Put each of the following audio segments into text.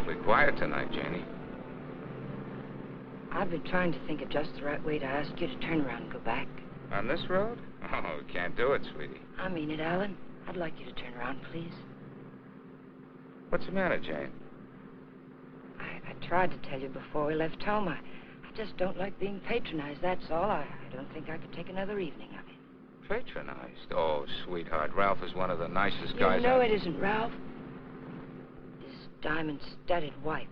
awfully quiet tonight, Janie. I've been trying to think of just the right way to ask you to turn around and go back. On this road? Oh, we can't do it, sweetie. I mean it, Alan. I'd like you to turn around, please. What's the matter, Jane? I tried to tell you before we left home. I just don't like being patronized, that's all. I don't think I could take another evening of it. Patronized? Oh, sweetheart, Ralph is one of the nicest guys. You know it isn't Ralph. His diamond-studded wife,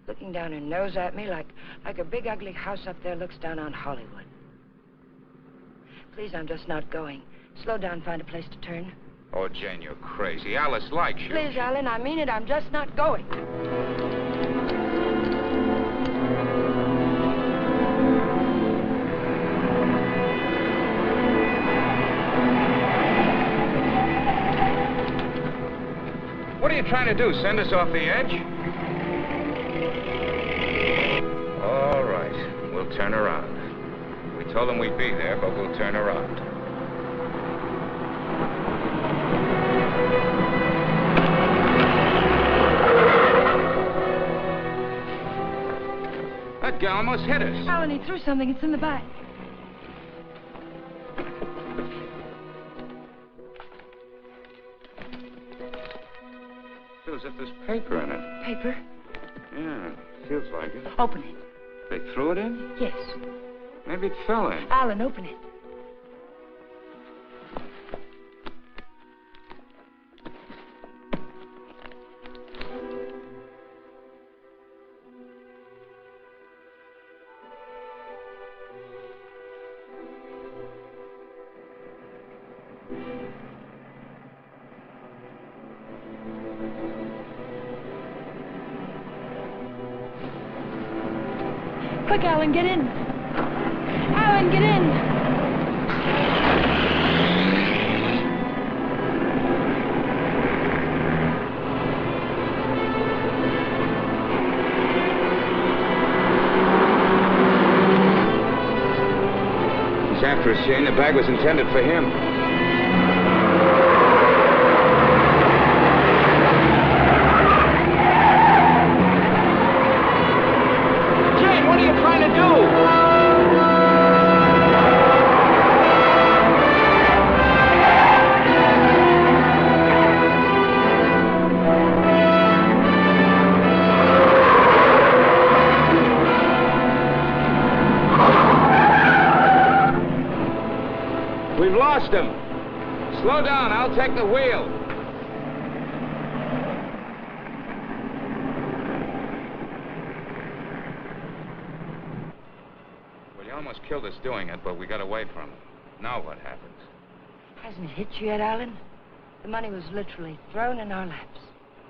looking down her nose at me like a big ugly house up there looks down on Hollywood. Please, I'm just not going. Slow down, find a place to turn. Oh, Jane, you're crazy. Alice likes you. Please, Alan, I mean it. I'm just not going. What are you trying to do, send us off the edge? All right, we'll turn around. We told them we'd be there, but we'll turn around. That guy almost hit us. Alan, he threw something. It's in the back. Feels as if there's paper in it. Paper? Yeah, feels like it. Open it. They threw it in? Yes. Maybe it fell in. Alan, open it. Quick, Alan, get in. Alan, get in. He's after us, Jane. The bag was intended for him. What are you trying to do? We've lost him. Slow down. I'll take the wheel. Almost killed us doing it, but we got away from him. Now what happens? Hasn't it hit you yet, Alan? The money was literally thrown in our laps.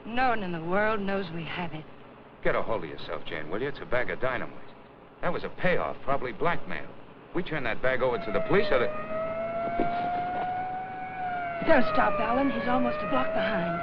No one in the world knows we have it. Get a hold of yourself, Jane, will you? It's a bag of dynamite. That was a payoff, probably blackmail. We turn that bag over to the police or the... Don't stop, Alan. He's almost a block behind.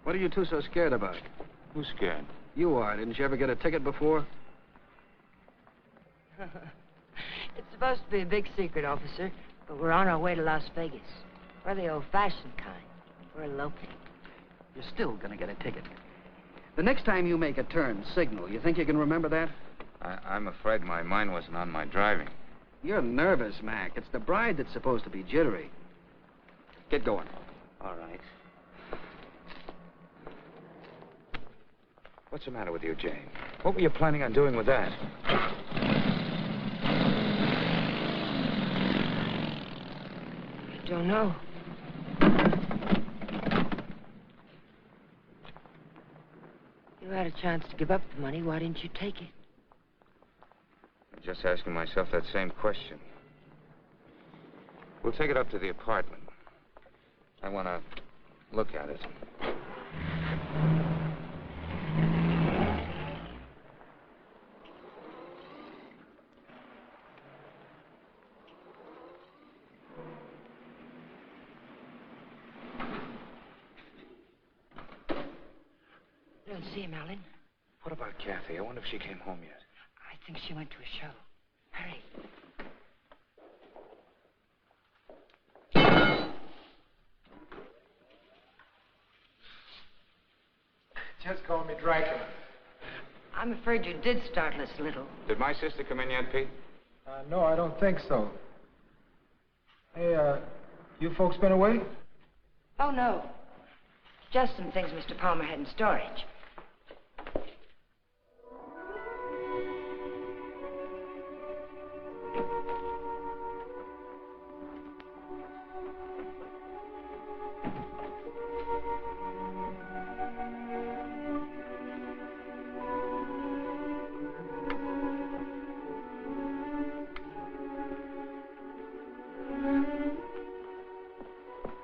What are you two so scared about? Who's scared? You are. Didn't you ever get a ticket before? It's supposed to be a big secret, officer, but we're on our way to Las Vegas. We're the old-fashioned kind. We're eloping. You're still gonna get a ticket. The next time you make a turn, signal. You think you can remember that? I'm afraid my mind wasn't on my driving. You're nervous, Mac. It's the bride that's supposed to be jittery. Get going. All right. What's the matter with you, Jane? What were you planning on doing with that? I don't know. You had a chance to give up the money. Why didn't you take it? I'm just asking myself that same question. We'll take it up to the apartment. I want to look at it. Don't see him, Alan. What about Kathy? I wonder if she came home yet. I think she went to a show. Hurry. Just call me Dracula. I'm afraid you did startle us a little. Did my sister come in yet, Pete? No, I don't think so. Hey, you folks been away? Oh, no. Just some things Mr. Palmer had in storage.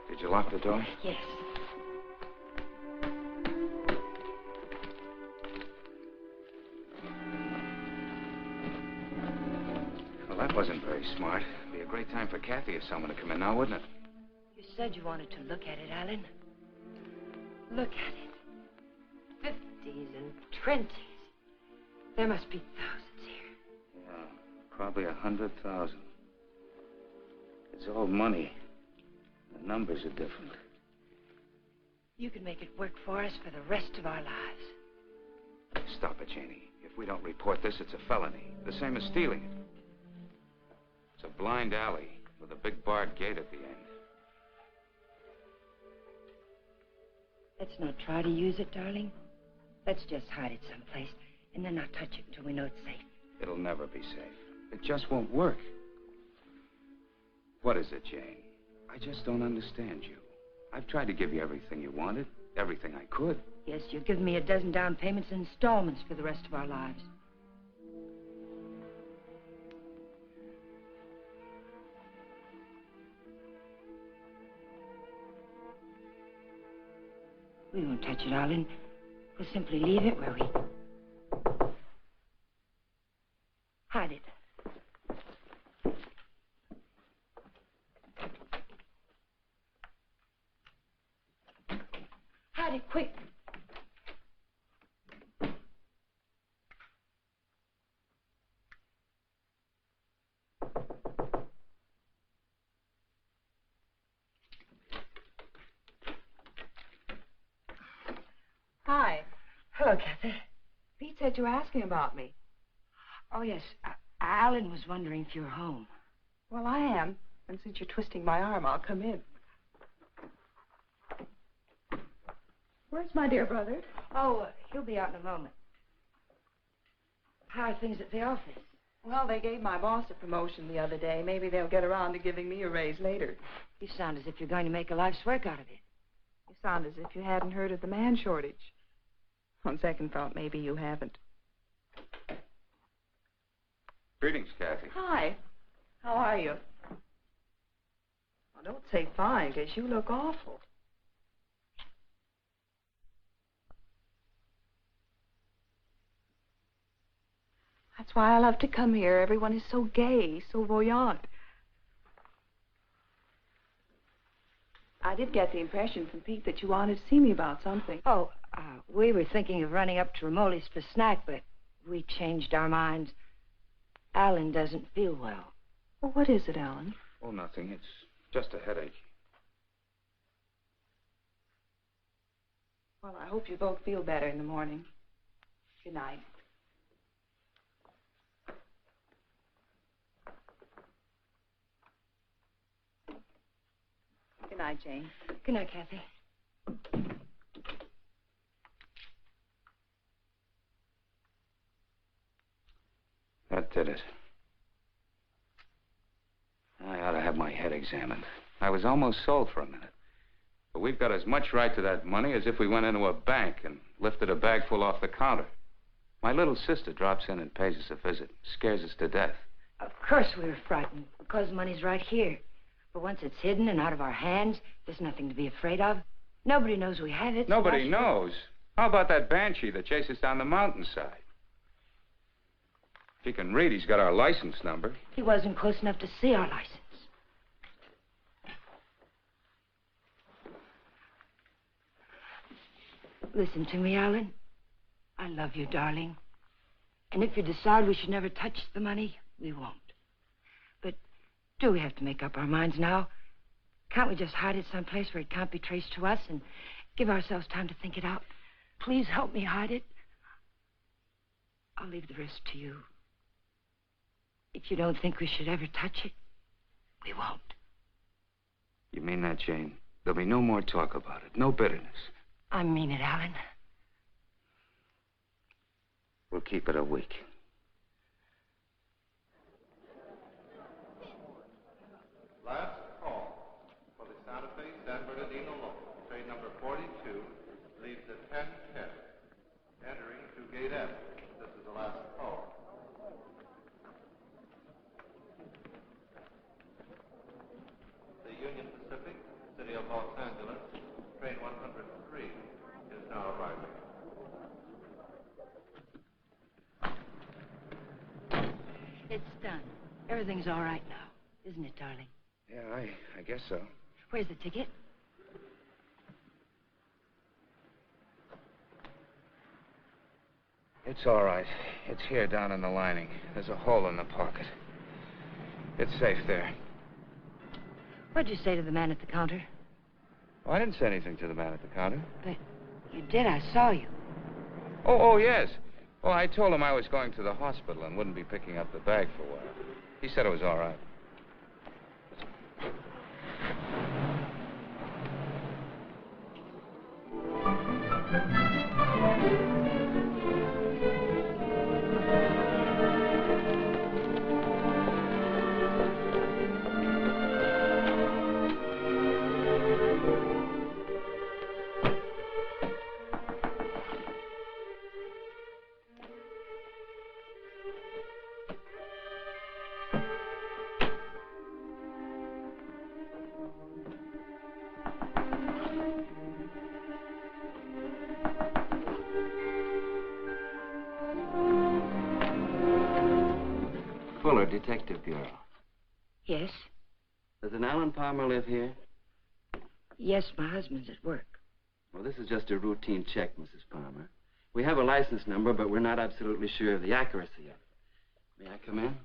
Did you lock the door? Yes. Well, that wasn't very smart. It'd be a great time for Kathy or someone to come in now, wouldn't it? You said you wanted to look at it, Alan. Look at it. 50s and 20s. There must be thousands here. Yeah, probably 100,000. It's all money. The numbers are different. You can make it work for us for the rest of our lives. Stop it, Janie. If we don't report this, it's a felony. The same as stealing it. It's a blind alley with a big barred gate at the end. Let's not try to use it, darling. Let's just hide it someplace and then not touch it until we know it's safe. It'll never be safe. It just won't work. What is it, Jane? I just don't understand you. I've tried to give you everything you wanted, everything I could. Yes, you've given me a dozen down payments in installments for the rest of our lives. We won't touch it, darling. We'll simply leave it where we... hide it. Hide it, quick. Hi. Hello, Kathy. Pete said you were asking about me. Oh, yes. Alan was wondering if you were home. Well, I am. And since you're twisting my arm, I'll come in. Where's my dear brother? Oh, he'll be out in a moment. How are things at the office? Well, they gave my boss a promotion the other day. Maybe they'll get around to giving me a raise later. You sound as if you're going to make a life's work out of it. You sound as if you hadn't heard of the man shortage. On second thought, maybe you haven't. Greetings, Kathy. Hi. How are you? Well, don't say fine, because you look awful. That's why I love to come here. Everyone is so gay, so voyant. I did get the impression from Pete that you wanted to see me about something. Oh, we were thinking of running up to Ramoli's for snack, but we changed our minds. Alan doesn't feel well. Well, what is it, Alan? Oh, nothing. It's just a headache. Well, I hope you both feel better in the morning. Good night. Good night, Jane. Good night, Kathy. That did it. I ought to have my head examined. I was almost sold for a minute. But we've got as much right to that money as if we went into a bank and lifted a bag full off the counter. My little sister drops in and pays us a visit. Scares us to death. Of course we were frightened, because the money's right here. But once it's hidden and out of our hands, there's nothing to be afraid of. Nobody knows we have it. Nobody knows. How about that banshee that chased us down the mountainside? If he can read, he's got our license number. He wasn't close enough to see our license. Listen to me, Alan. I love you, darling. And if you decide we should never touch the money, we won't. But do we have to make up our minds now? Can't we just hide it someplace where it can't be traced to us and give ourselves time to think it out? Please help me hide it. I'll leave the rest to you. If you don't think we should ever touch it, we won't. You mean that, Jane? There'll be no more talk about it, no bitterness. I mean it, Alan. We'll keep it a week. Last call for the Santa Fe San Bernardino local. Train number 42 leaves at 10:10. Entering through gate F. This is the last call. The Union Pacific, City of Los Angeles, train 103 is now arriving. It's done. Everything's all right now, isn't it, darling? Yeah, I guess so. Where's the ticket? It's all right. It's here down in the lining. There's a hole in the pocket. It's safe there. What'd you say to the man at the counter? Oh, I didn't say anything to the man at the counter. But you did. I saw you. Oh, yes. Well, I told him I was going to the hospital and wouldn't be picking up the bag for a while. He said it was all right. Detective Bureau. Yes? Does an Alan Palmer live here? Yes, my husband's at work. Well, this is just a routine check, Mrs. Palmer. We have a license number, but we're not absolutely sure of the accuracy of it. May I come in?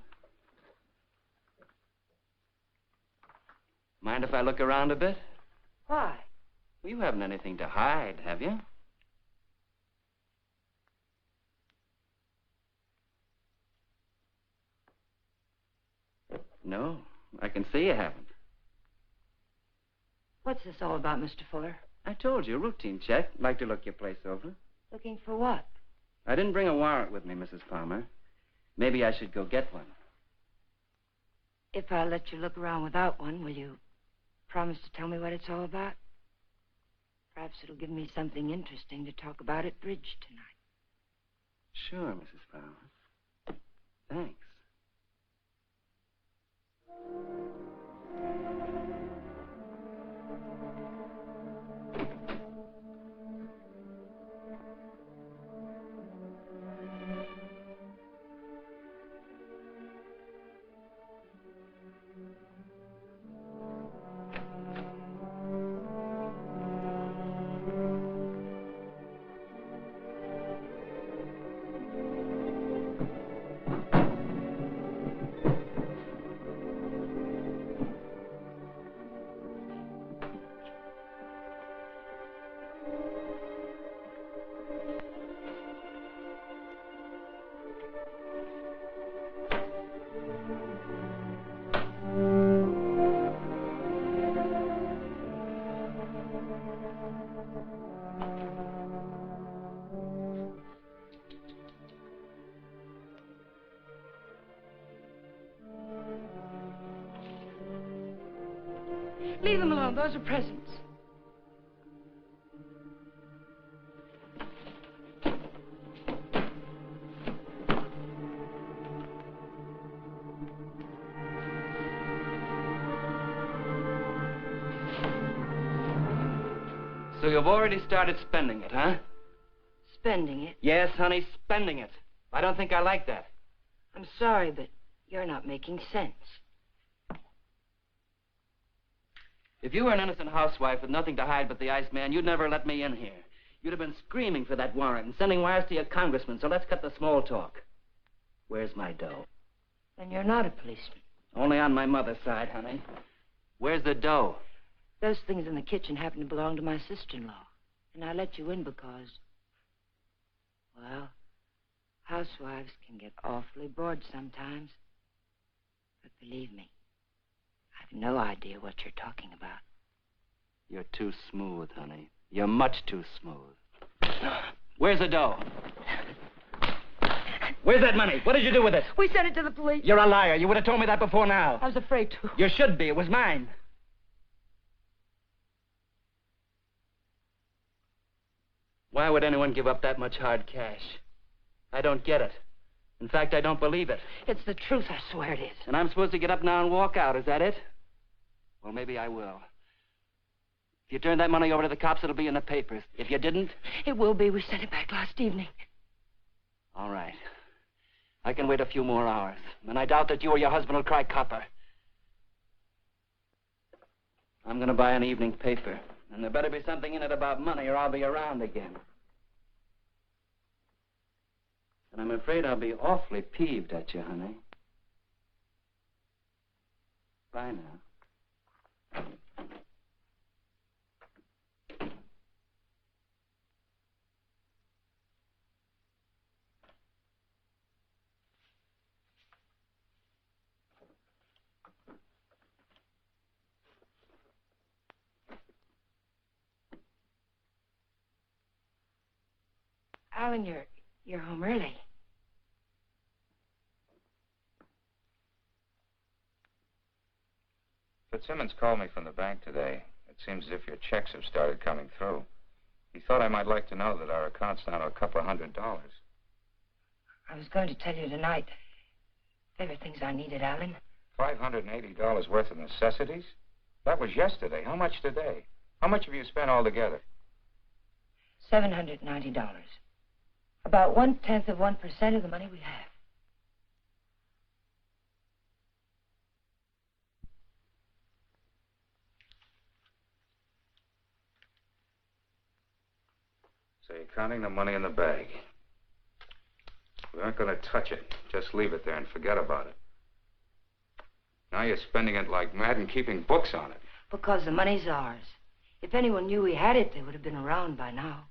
Mind if I look around a bit? Why? Well, you haven't anything to hide, have you? No, I can see you haven't. What's this all about, Mr. Fuller? I told you, routine check. Like to look your place over. Looking for what? I didn't bring a warrant with me, Mrs. Palmer. Maybe I should go get one. If I let you look around without one, will you promise to tell me what it's all about? Perhaps it'll give me something interesting to talk about at bridge tonight. Sure, Mrs. Palmer. Thanks. Leave them alone. Those are presents. So you've already started spending it, huh? spending it. Yes, honey, spending it. I don't think I like that. I'm sorry, but you're not making sense. If you were an innocent housewife with nothing to hide but the Iceman, you'd never let me in here. You'd have been screaming for that warrant and sending wires to your congressman, so let's cut the small talk. Where's my dough? Then you're not a policeman. Only on my mother's side, honey. Where's the dough? Those things in the kitchen happen to belong to my sister-in-law. And I let you in because, well, housewives can get awfully bored sometimes. But believe me, I've no idea what you're talking about. You're too smooth, honey. You're much too smooth. Where's the dough? Where's that money? What did you do with it? We sent it to the police. You're a liar. You would have told me that before now. I was afraid to. You should be. It was mine. Why would anyone give up that much hard cash? I don't get it. In fact, I don't believe it. It's the truth, I swear it is. And I'm supposed to get up now and walk out, is that it? Well, maybe I will. If you turn that money over to the cops, it'll be in the papers. If you didn't... It will be. We sent it back last evening. All right. I can wait a few more hours. And I doubt that you or your husband will cry copper. I'm going to buy an evening paper. And there better be something in it about money or I'll be around again. And I'm afraid I'll be awfully peeved at you, honey. Bye now. Alan, you're home early. Fitzsimmons called me from the bank today. It seems as if your checks have started coming through. He thought I might like to know that our account's down to a couple of $100. I was going to tell you tonight. There were things I needed, Alan. $580 worth of necessities? That was yesterday. How much today? How much have you spent altogether? $790. About 1/10 of 1% of the money we have. So you're counting the money in the bag. We aren't going to touch it. Just leave it there and forget about it. Now you're spending it like mad and keeping books on it. Because the money's ours. If anyone knew we had it, they would have been around by now.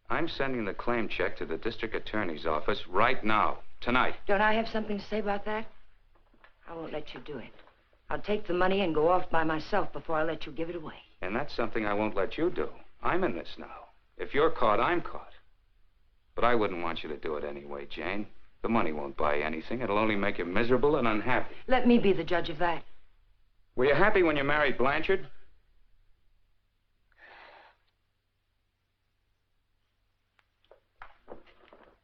I'm sending the claim check to the district attorney's office right now, tonight. Don't I have something to say about that? I won't let you do it. I'll take the money and go off by myself before I let you give it away. And that's something I won't let you do. I'm in this now. If you're caught, I'm caught. But I wouldn't want you to do it anyway, Jane. The money won't buy anything. It'll only make you miserable and unhappy. Let me be the judge of that. Were you happy when you married Blanchard?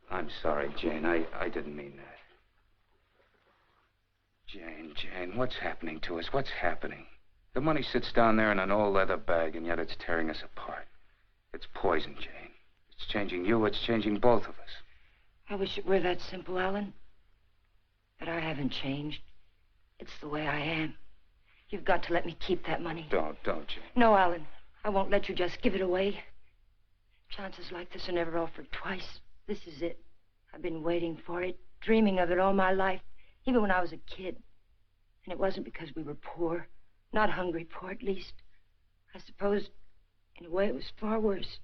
I'm sorry, Jane. I didn't mean that. Jane, what's happening to us? What's happening? The money sits down there in an old leather bag, and yet it's tearing us apart. It's poison, Jane. It's changing you. It's changing both of us. I wish it were that simple, Alan. But I haven't changed. It's the way I am. You've got to let me keep that money. Don't, Jane. No, Alan. I won't let you just give it away. Chances like this are never offered twice. This is it. I've been waiting for it, dreaming of it all my life, even when I was a kid. And it wasn't because we were poor. Not hungry poor, at least. I suppose, in a way, it was far worse.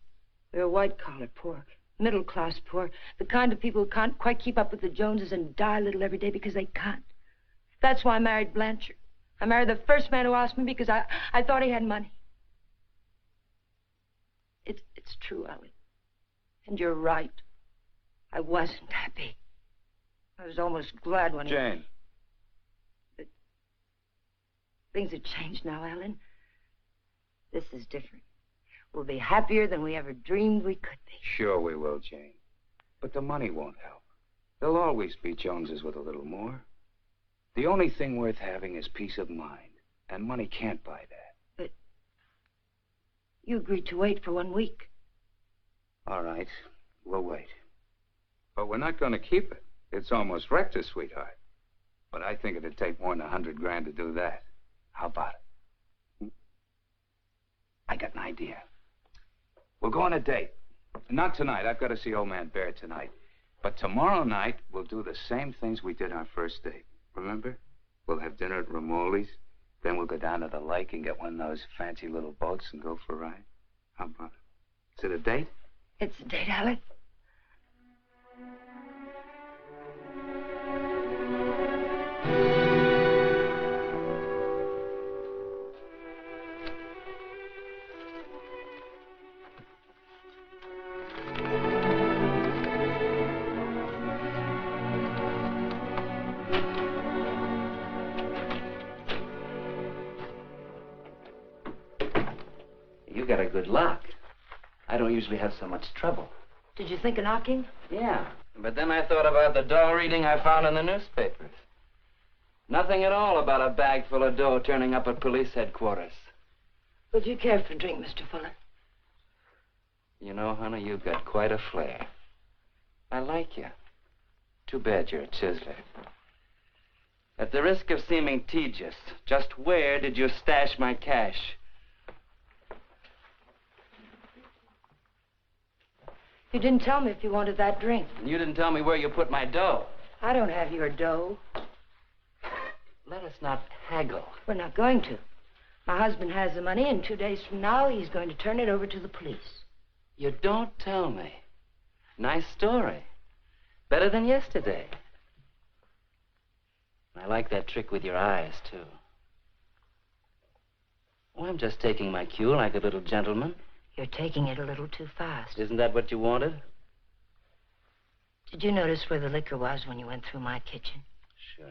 We were white-collar poor, middle-class poor, the kind of people who can't quite keep up with the Joneses and die a little every day because they can't. That's why I married Blanchard. I married the first man who asked me because I thought he had money. It's true, Alan. And you're right. I wasn't happy. I was almost glad when Jane. But things have changed now, Alan. This is different. We'll be happier than we ever dreamed we could be. Sure we will, Jane. But the money won't help. There'll always be Joneses with a little more. The only thing worth having is peace of mind. And money can't buy that. But you agreed to wait for 1 week. All right. We'll wait. But we're not going to keep it. It's almost wrecked us, sweetheart. But I think it'd take more than 100 grand to do that. How about it? I got an idea. We'll go on a date. Not tonight. I've got to see old man Bear tonight. But tomorrow night, we'll do the same things we did our first date. Remember? We'll have dinner at Ramoli's. Then we'll go down to the lake and get one of those fancy little boats and go for a ride. How about it? Is it a date? It's a date, Alec. You got a good lock. I don't usually have so much trouble. Did you think of knocking? Yeah, but then I thought about the dough reading I found in the newspapers. Nothing at all about a bag full of dough turning up at police headquarters. Would you care for a drink, Mr. Fuller? You know, honey, you've got quite a flair. I like you. Too bad you're a chiseler. At the risk of seeming tedious, just where did you stash my cash? You didn't tell me if you wanted that drink. And you didn't tell me where you put my dough. I don't have your dough. Let us not haggle. We're not going to. My husband has the money, and 2 days from now, he's going to turn it over to the police. You don't tell me. Nice story. Better than yesterday. I like that trick with your eyes, too. Oh, I'm just taking my cue like a little gentleman. You're taking it a little too fast. Isn't that what you wanted? Did you notice where the liquor was when you went through my kitchen? Sure.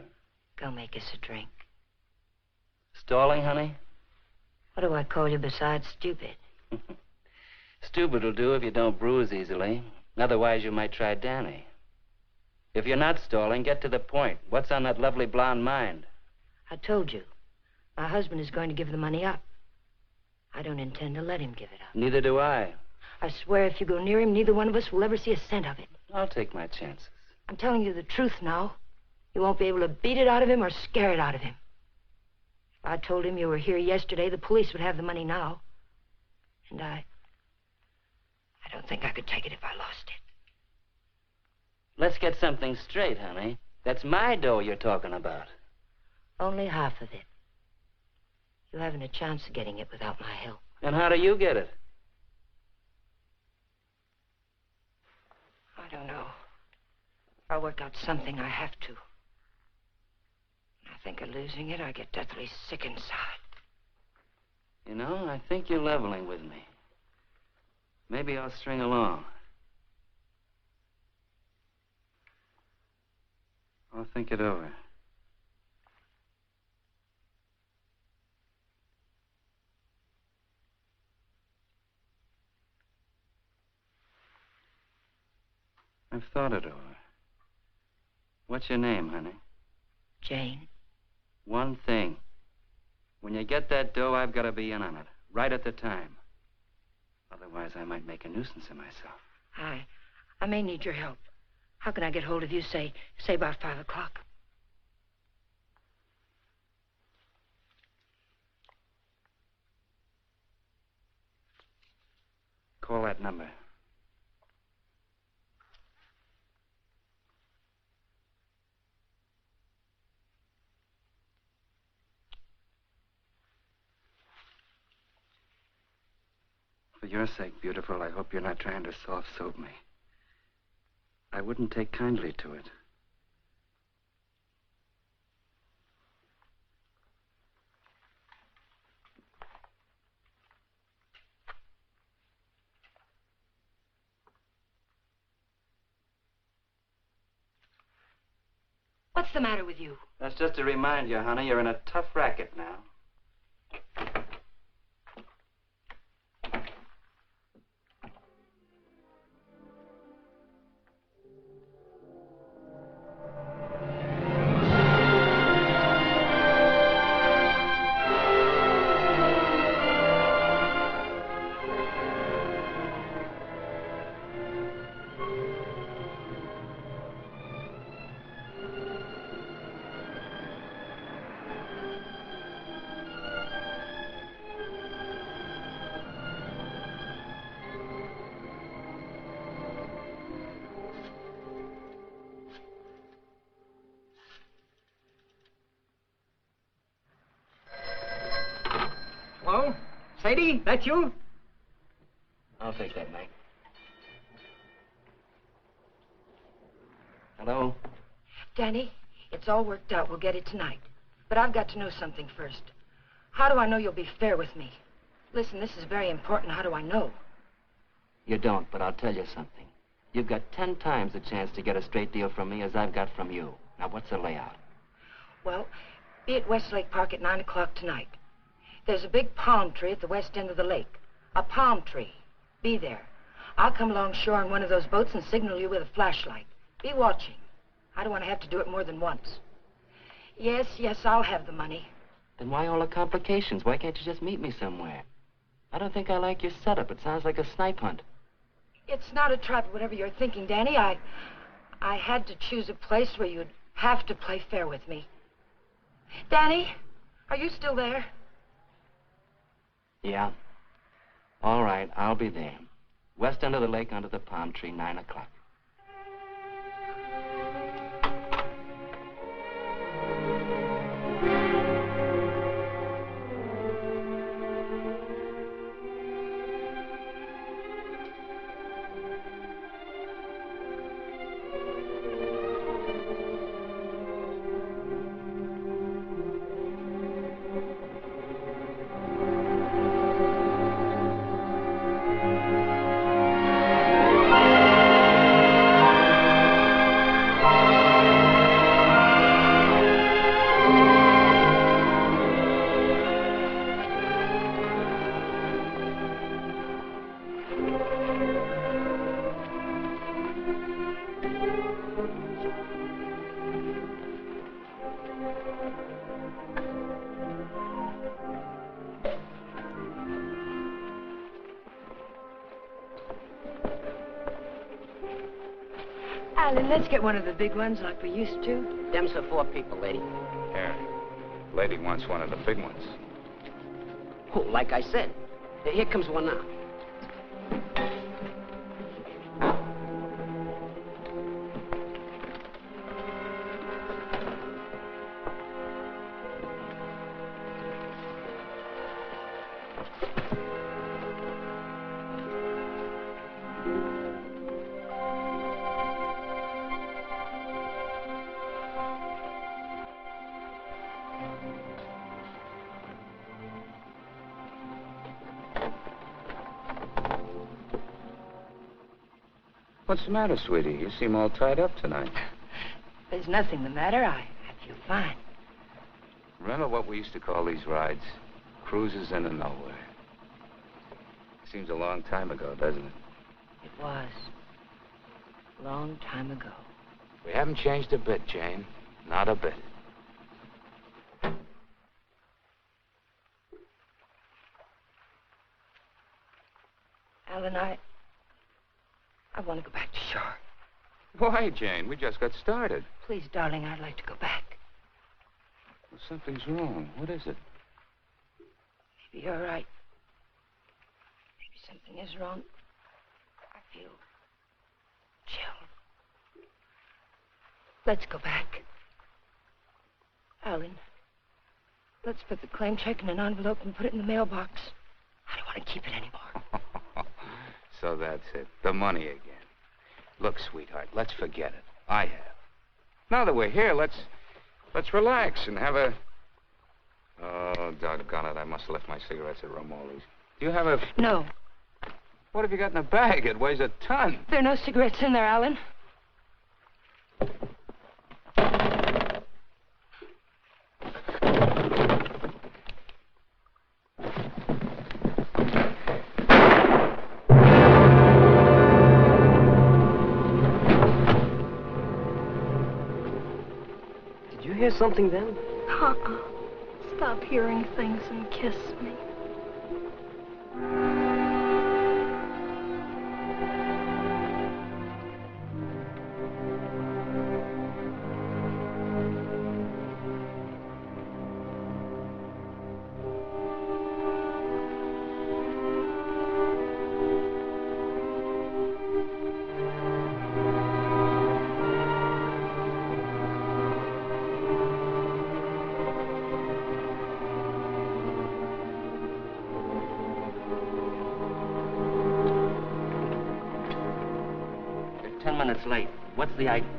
Go make us a drink. Stalling, honey? What do I call you besides stupid? Stupid will do if you don't bruise easily. Otherwise, you might try Danny. If you're not stalling, get to the point. What's on that lovely blonde mind? I told you. My husband is going to give the money up. I don't intend to let him give it up. Neither do I. I swear if you go near him, neither one of us will ever see a cent of it. I'll take my chances. I'm telling you the truth now. You won't be able to beat it out of him or scare it out of him. If I told him you were here yesterday, the police would have the money now. And I don't think I could take it if I lost it. Let's get something straight, honey. That's my dough you're talking about. Only half of it. You haven't a chance of getting it without my help. And how do you get it? I don't know. I'll work out something. I have to. When I think of losing it, I get deathly sick inside. You know, I think you're leveling with me. Maybe I'll string along. I'll think it over. I've thought it over. What's your name, honey? Jane. One thing. When you get that dough, I've got to be in on it. Right at the time. Otherwise, I might make a nuisance of myself. I may need your help. How can I get hold of you, say about 5 o'clock? Call that number. For your sake, beautiful, I hope you're not trying to soft-soap me. I wouldn't take kindly to it. What's the matter with you? That's just to remind you, honey, you're in a tough racket now. lady? That you? I'll take that, Mac. Hello? Danny, it's all worked out. We'll get it tonight. But I've got to know something first. How do I know you'll be fair with me? Listen, this is very important. How do I know? You don't, but I'll tell you something. You've got 10 times the chance to get a straight deal from me as I've got from you. Now, what's the layout? Well, be at Westlake Park at 9 o'clock tonight. There's a big palm tree at the west end of the lake. A palm tree. Be there. I'll come along shore on one of those boats and signal you with a flashlight. Be watching. I don't want to have to do it more than once. Yes, I'll have the money. Then why all the complications? Why can't you just meet me somewhere? I don't think I like your setup. It sounds like a snipe hunt. It's not a trap, whatever you're thinking, Danny. I had to choose a place where you'd have to play fair with me. Danny, are you still there? Yeah. All right, I'll be there. West end of the lake under the palm tree, 9 o'clock. Alan, let's get one of the big ones like we used to. Them's for 4 people, lady. Here. Lady wants one of the big ones. Oh, like I said. Here comes one now. What's the matter, sweetie? You seem all tied up tonight. There's nothing the matter. I feel fine. Remember what we used to call these rides? Cruises into nowhere. Seems a long time ago, doesn't it? It was. A long time ago. We haven't changed a bit, Jane. Not a bit. Alan, I want to go back to shore. Why, Jane? We just got started. Please, darling, I'd like to go back. Well, something's wrong. What is it? Maybe you're right. Maybe something is wrong. I feel chill. Let's go back. Alan, let's put the claim check in an envelope and put it in the mailbox. I don't want to keep it anymore. So that's it. The money again. Look, sweetheart, let's forget it. I have. Now that we're here, let's relax and have a... Oh, doggone it. I must have left my cigarettes at Romoli's. Do you have a... No. What have you got in a bag? It weighs a ton. There are no cigarettes in there, Alan. Hear something then? Stop hearing things and kiss me. minutes late. What's the idea?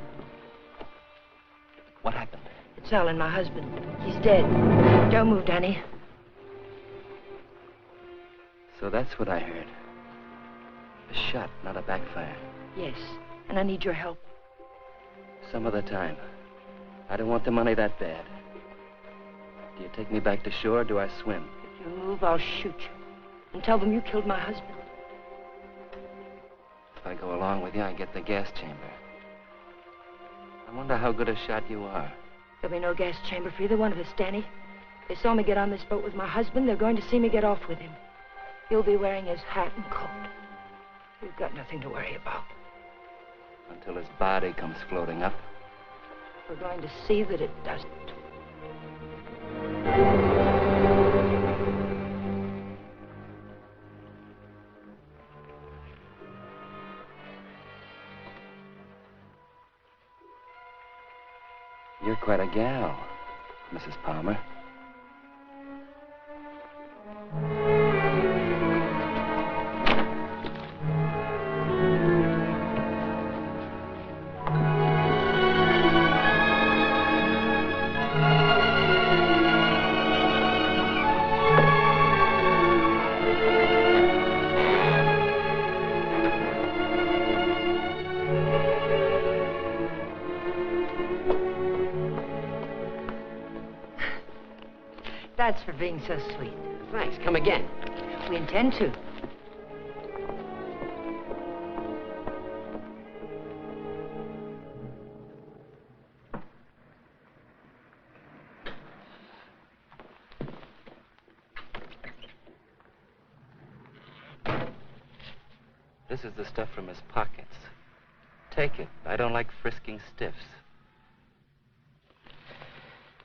What happened? It's Alan, my husband. He's dead. Don't move, Danny. So that's what I heard. A shot, not a backfire. Yes, and I need your help. Some other time. I don't want the money that bad. Do you take me back to shore, or do I swim? If you move, I'll shoot you. And tell them you killed my husband. If I go along with you, I get the gas chamber. I wonder how good a shot you are. There'll be no gas chamber for either one of us, Danny. They saw me get on this boat with my husband. They're going to see me get off with him. He'll be wearing his hat and coat. You've got nothing to worry about. Until his body comes floating up. We're going to see that it doesn't. You're quite a gal, Mrs. Palmer. That's for being so sweet. Thanks. Come again. We intend to. This is the stuff from his pockets. Take it. I don't like frisking stiffs.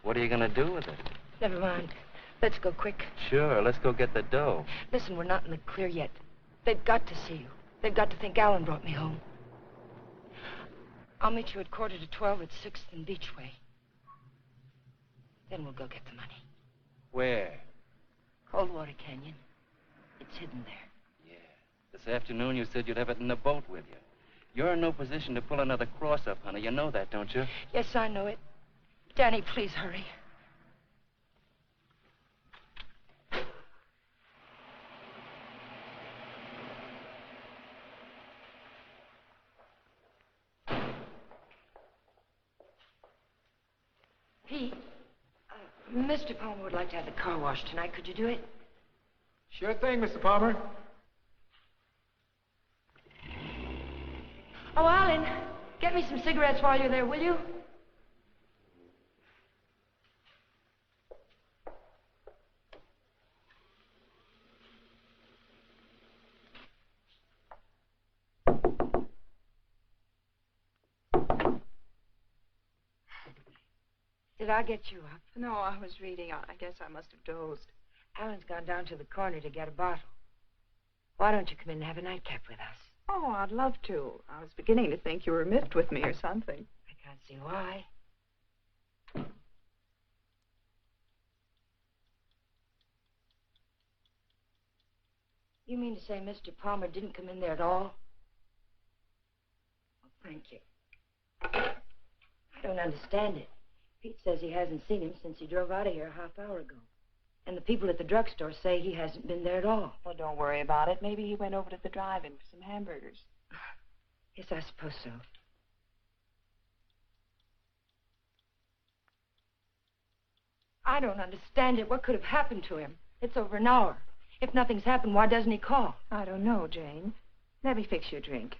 What are you going to do with it? Never mind. Let's go quick. Sure, let's go get the dough. Listen, we're not in the clear yet. They've got to see you. They've got to think Alan brought me home. I'll meet you at 11:45 at 6th and Beachway. Then we'll go get the money. Where? Coldwater Canyon. It's hidden there. Yeah. This afternoon you said you'd have it in the boat with you. You're in no position to pull another cross-up, honey. You know that, don't you? Yes, I know it. Danny, please hurry. Pete, Mr. Palmer would like to have the car washed tonight. Could you do it? Sure thing, Mr. Palmer. Oh, Alan, get me some cigarettes while you're there, will you? Did I get you up? No, I was reading. I guess I must have dozed. Alan's gone down to the corner to get a bottle. Why don't you come in and have a nightcap with us? Oh, I'd love to. I was beginning to think you were miffed with me or something. I can't see why. You mean to say Mr. Palmer didn't come in there at all? Well, thank you. I don't understand it. Pete says he hasn't seen him since he drove out of here a half hour ago. And the people at the drugstore say he hasn't been there at all. Well, don't worry about it. Maybe he went over to the drive-in for some hamburgers. Yes, I suppose so. I don't understand it. What could have happened to him? It's over an hour. If nothing's happened, why doesn't he call? I don't know, Jane. Let me fix you a drink.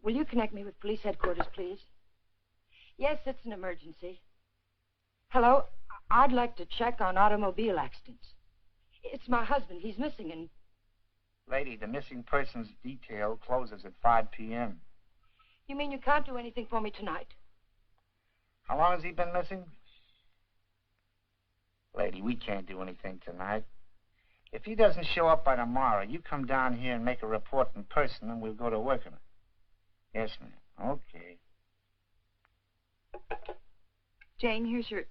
Will you connect me with police headquarters, please? Yes, it's an emergency. Hello? I'd like to check on automobile accidents. It's my husband. He's missing and... Lady, the missing persons detail closes at 5 p.m. You mean you can't do anything for me tonight? How long has he been missing? Lady, we can't do anything tonight. If he doesn't show up by tomorrow, you come down here and make a report in person, and we'll go to work on it. Yes, ma'am. Okay. Jane, here's your...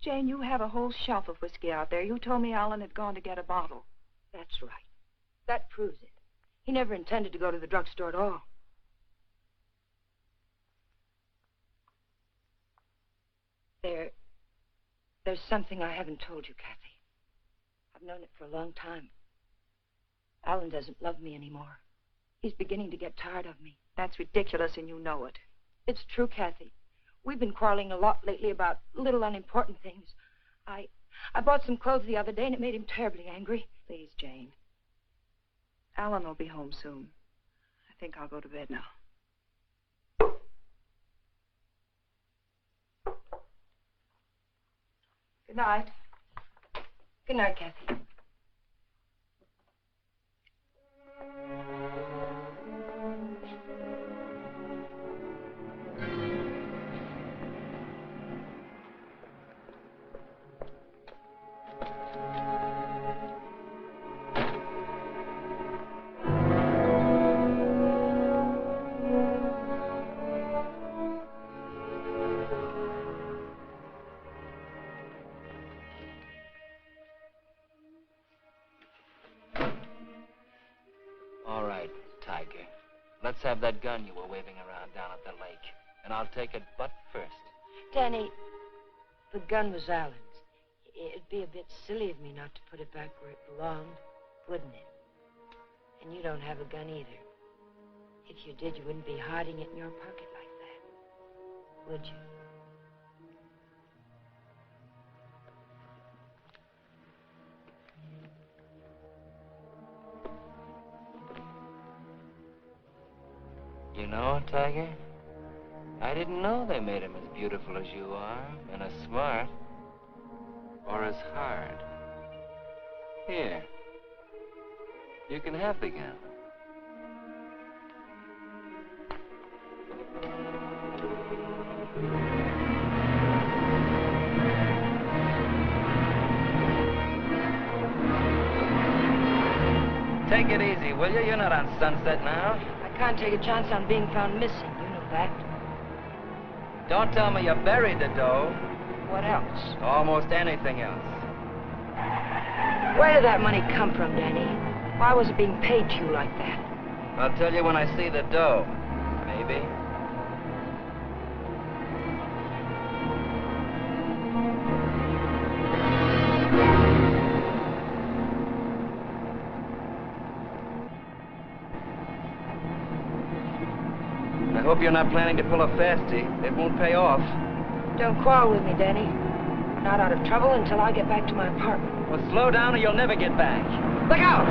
Jane, you have a whole shelf of whiskey out there. You told me Alan had gone to get a bottle. That's right. That proves it. He never intended to go to the drugstore at all. There's something I haven't told you, Kathy. I've known it for a long time. Alan doesn't love me anymore. He's beginning to get tired of me. That's ridiculous, and you know it. It's true, Kathy. We've been quarreling a lot lately about little unimportant things. I bought some clothes the other day, and it made him terribly angry. Please, Jane. Alan will be home soon. I think I'll go to bed now. Good night. Good night, Kathy. Let's have that gun you were waving around down at the lake, and I'll take it butt first. Danny, the gun was Alan's. It'd be a bit silly of me not to put it back where it belonged, wouldn't it? And you don't have a gun either. If you did, you wouldn't be hiding it in your pocket like that, would you? You know, Tiger, I didn't know they made him as beautiful as you are, and as smart, or as hard. Here, you can have the gun. Take it easy, will you? You're not on Sunset now. I can't take a chance on being found missing. You know that. Don't tell me you buried the dough. What else? Almost anything else. Where did that money come from, Danny? Why was it being paid to you like that? I'll tell you when I see the dough. Maybe. I hope you're not planning to pull a fastie. It won't pay off. Don't quarrel with me, Danny. We're not out of trouble until I get back to my apartment. Well, slow down or you'll never get back. Look out!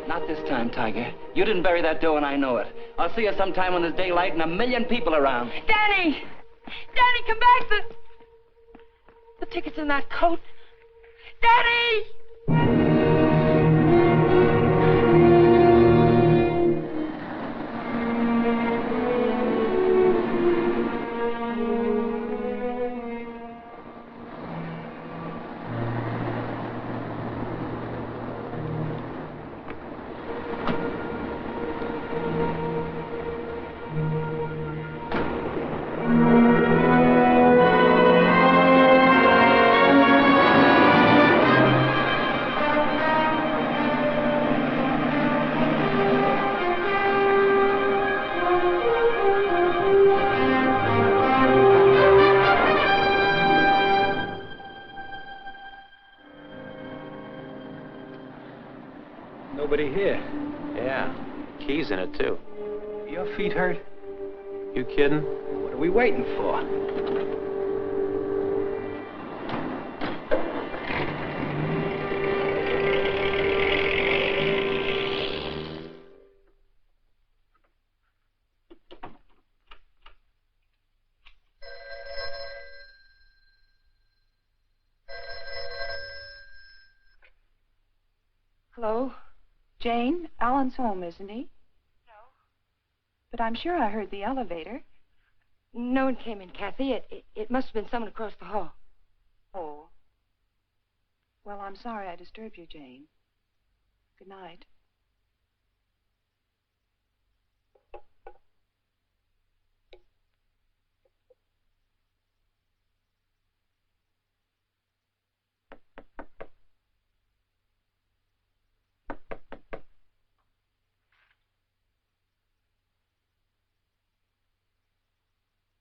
Not this time, Tiger. You didn't bury that dough and I know it. I'll see you sometime when there's daylight and a million people around. Danny! Danny, come back! The ticket's in that coat. Danny! Nobody here. Yeah, keys in it, too. Your feet hurt? You kidding? What are we waiting for? Hello? Jane, Alan's home, isn't he? No. But I'm sure I heard the elevator. No one came in, Kathy. It must have been someone across the hall. Oh. Well, I'm sorry I disturbed you, Jane. Good night.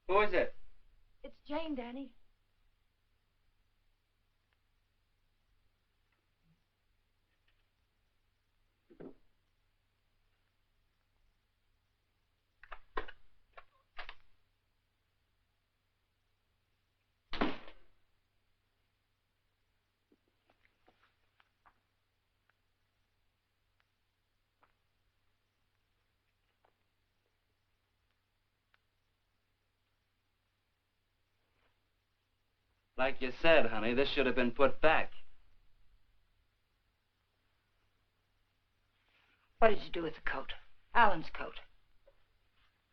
Who is it? It's Jane, Danny. Like you said, honey, this should have been put back. What did you do with the coat? Alan's coat.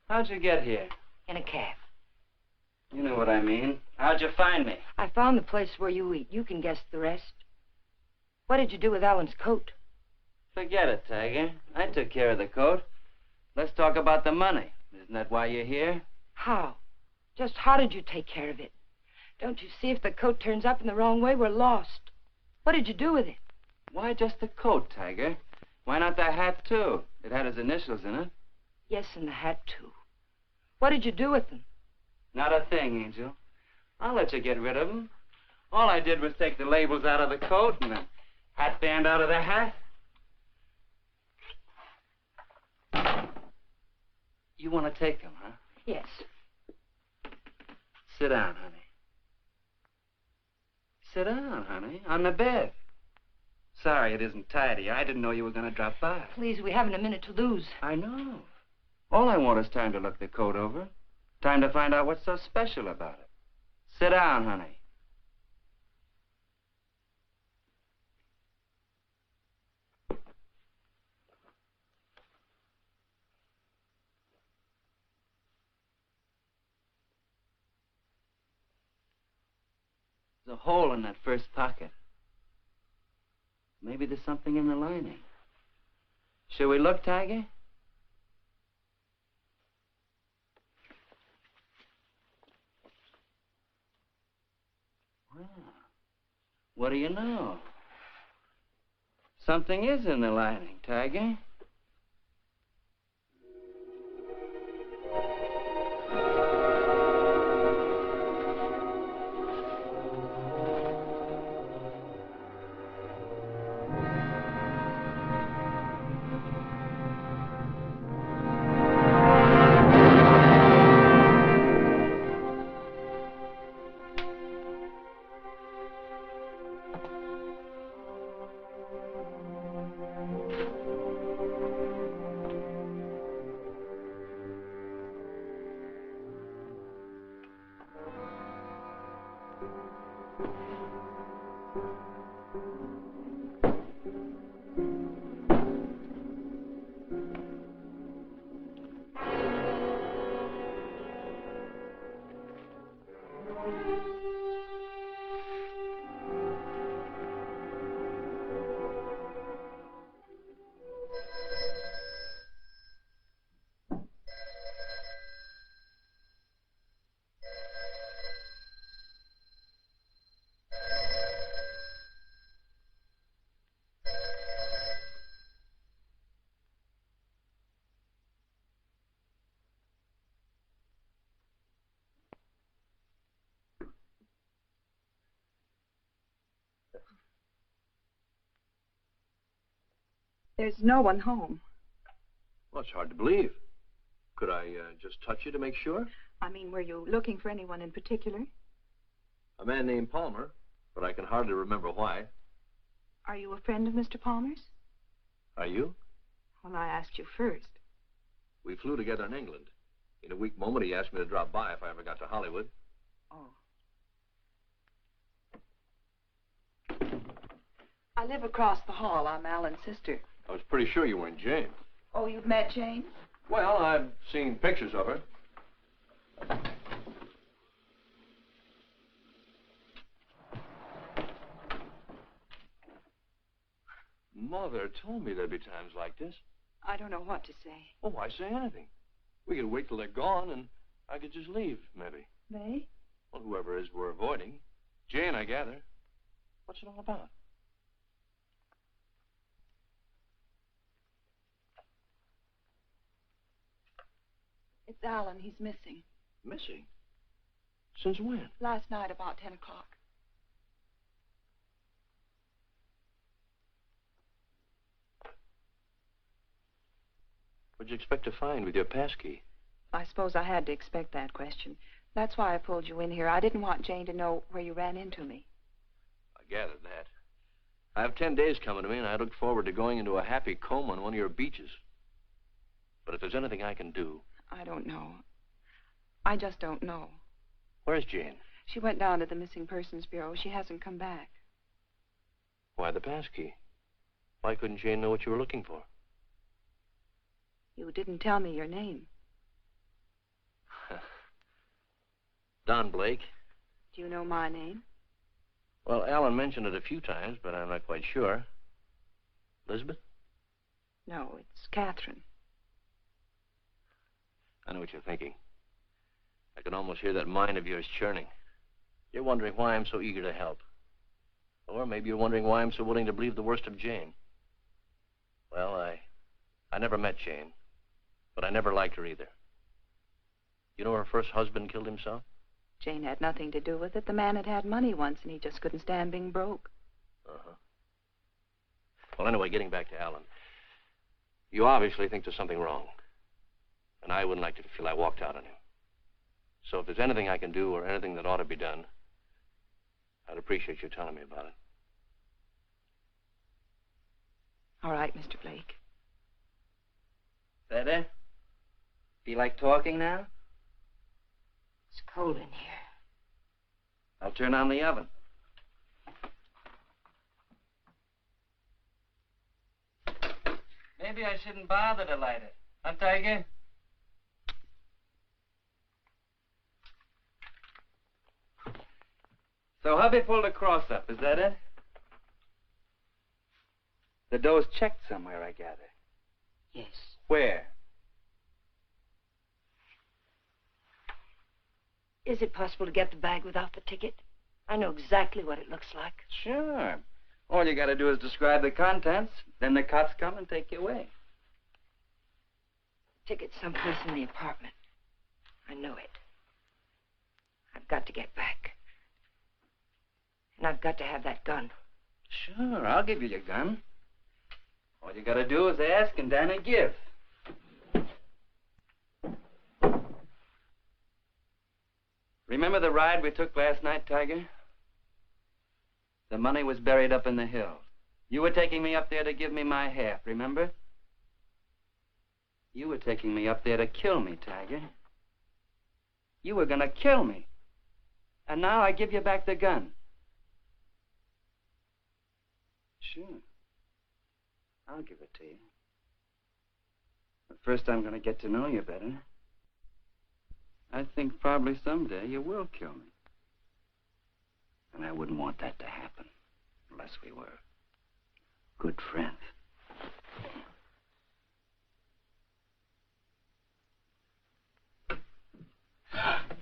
How'd you get here? In a cab. You know what I mean. How'd you find me? I found the place where you eat. You can guess the rest. What did you do with Alan's coat? Forget it, Tiger. I took care of the coat. Let's talk about the money. Isn't that why you're here? How? Just how did you take care of it? Don't you see if the coat turns up in the wrong way, we're lost. What did you do with it? Why just the coat, Tiger? Why not the hat, too? It had his initials in it. Yes, and the hat, too. What did you do with them? Not a thing, Angel. I'll let you get rid of them. All I did was take the labels out of the coat and the hat band out of the hat. You want to take them, huh? Yes. Sit down, honey. Sit down, honey, on the bed. Sorry it isn't tidy. I didn't know you were going to drop by. Please, we haven't a minute to lose. I know. All I want is time to look the coat over. Time to find out what's so special about it. Sit down, honey. There's a hole in that first pocket. Maybe there's something in the lining. Shall we look, Tiger? Well, what do you know? Something is in the lining, Tiger. There's no one home. Well, it's hard to believe. Could I just touch you to make sure? I mean, were you looking for anyone in particular? A man named Palmer, but I can hardly remember why. Are you a friend of Mr. Palmer's? Are you? Well, I asked you first. We flew together in England. In a weak moment, he asked me to drop by if I ever got to Hollywood. Oh. I live across the hall. I'm Alan's sister. I was pretty sure you weren't Jane. Oh, you've met Jane? Well, I've seen pictures of her. Mother told me there'd be times like this. I don't know what to say. Oh, why say anything? We could wait till they're gone, and I could just leave, maybe. They? Well, whoever it is we're avoiding. Jane, I gather. What's it all about? It's Alan. He's missing. Missing? Since when? Last night about 10 o'clock. What'd you expect to find with your passkey? I suppose I had to expect that question. That's why I pulled you in here. I didn't want Jane to know where you ran into me. I gathered that. I have 10 days coming to me, and I look forward to going into a happy coma on one of your beaches. But if there's anything I can do... I don't know. I just don't know. Where's Jane? She went down to the Missing Persons Bureau. She hasn't come back. Why the passkey? Why couldn't Jane know what you were looking for? You didn't tell me your name. Don Blake. Do you know my name? Well, Alan mentioned it a few times, but I'm not quite sure. Lizabeth? No, it's Catherine. I know what you're thinking. I can almost hear that mind of yours churning. You're wondering why I'm so eager to help. Or maybe you're wondering why I'm so willing to believe the worst of Jane. Well, I never met Jane, but I never liked her either. You know her first husband killed himself? Jane had nothing to do with it. The man had money once, and he just couldn't stand being broke. Uh-huh. Well, anyway, getting back to Alan. You obviously think there's something wrong. And I wouldn't like you to feel I walked out on him. So if there's anything I can do or anything that ought to be done, I'd appreciate you telling me about it. All right, Mr. Blake. Better? Feel like talking now? It's cold in here. I'll turn on the oven. Maybe I shouldn't bother to light it. Huh, Tiger? So hubby pulled a cross up, is that it? The dough's checked somewhere, I gather. Yes. Where? Is it possible to get the bag without the ticket? I know exactly what it looks like. Sure. All you gotta do is describe the contents. Then the cops come and take you away. Ticket's someplace in the apartment. I know it. I've got to get back. And I've got to have that gun. Sure, I'll give you your gun. All you gotta do is ask and Danny give. Remember the ride we took last night, Tiger? The money was buried up in the hills. You were taking me up there to give me my half, remember? You were taking me up there to kill me, Tiger. You were gonna kill me. And now I give you back the gun. Sure. I'll give it to you. But first I'm gonna get to know you better. I think probably someday you will kill me. And I wouldn't want that to happen unless we were good friends.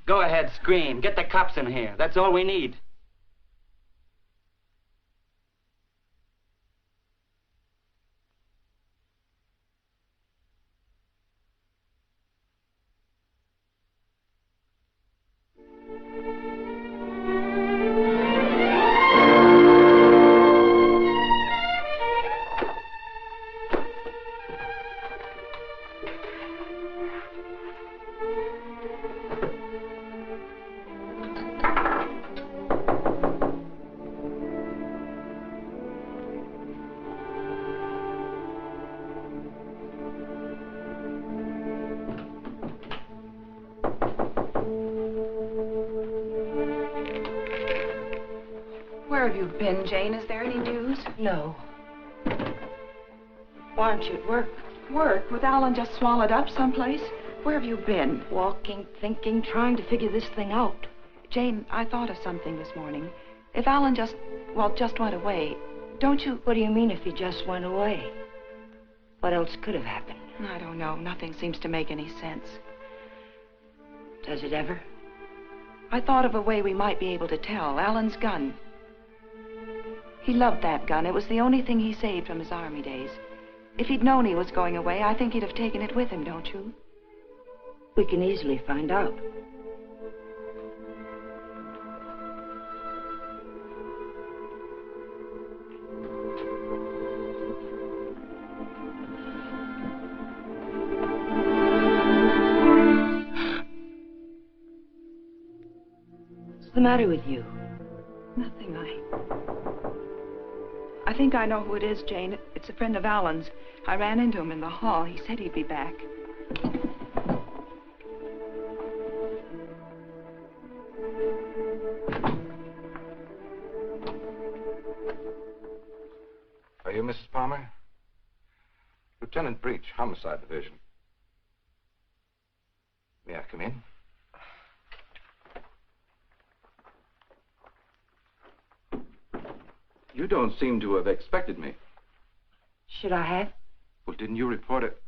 Go ahead, scream. Get the cops in here. That's all we need. Where have you been, Jane? Is there any news? No. Why aren't you at work? Work? With Alan just swallowed up someplace? Where have you been? Walking, thinking, trying to figure this thing out. Jane, I thought of something this morning. If Alan just went away, don't you... What do you mean if he just went away? What else could have happened? I don't know. Nothing seems to make any sense. Does it ever? I thought of a way we might be able to tell. Alan's gun. He loved that gun. It was the only thing he saved from his army days. If he'd known he was going away, I think he'd have taken it with him, don't you? We can easily find out. the matter with you? Nothing. I think I know who it is, Jane. It's a friend of Alan's. I ran into him in the hall. He said he'd be back. Are you Mrs. Palmer? Lieutenant Breach, Homicide Division. May I come in? You don't seem to have expected me. Should I have? Well, didn't you report it?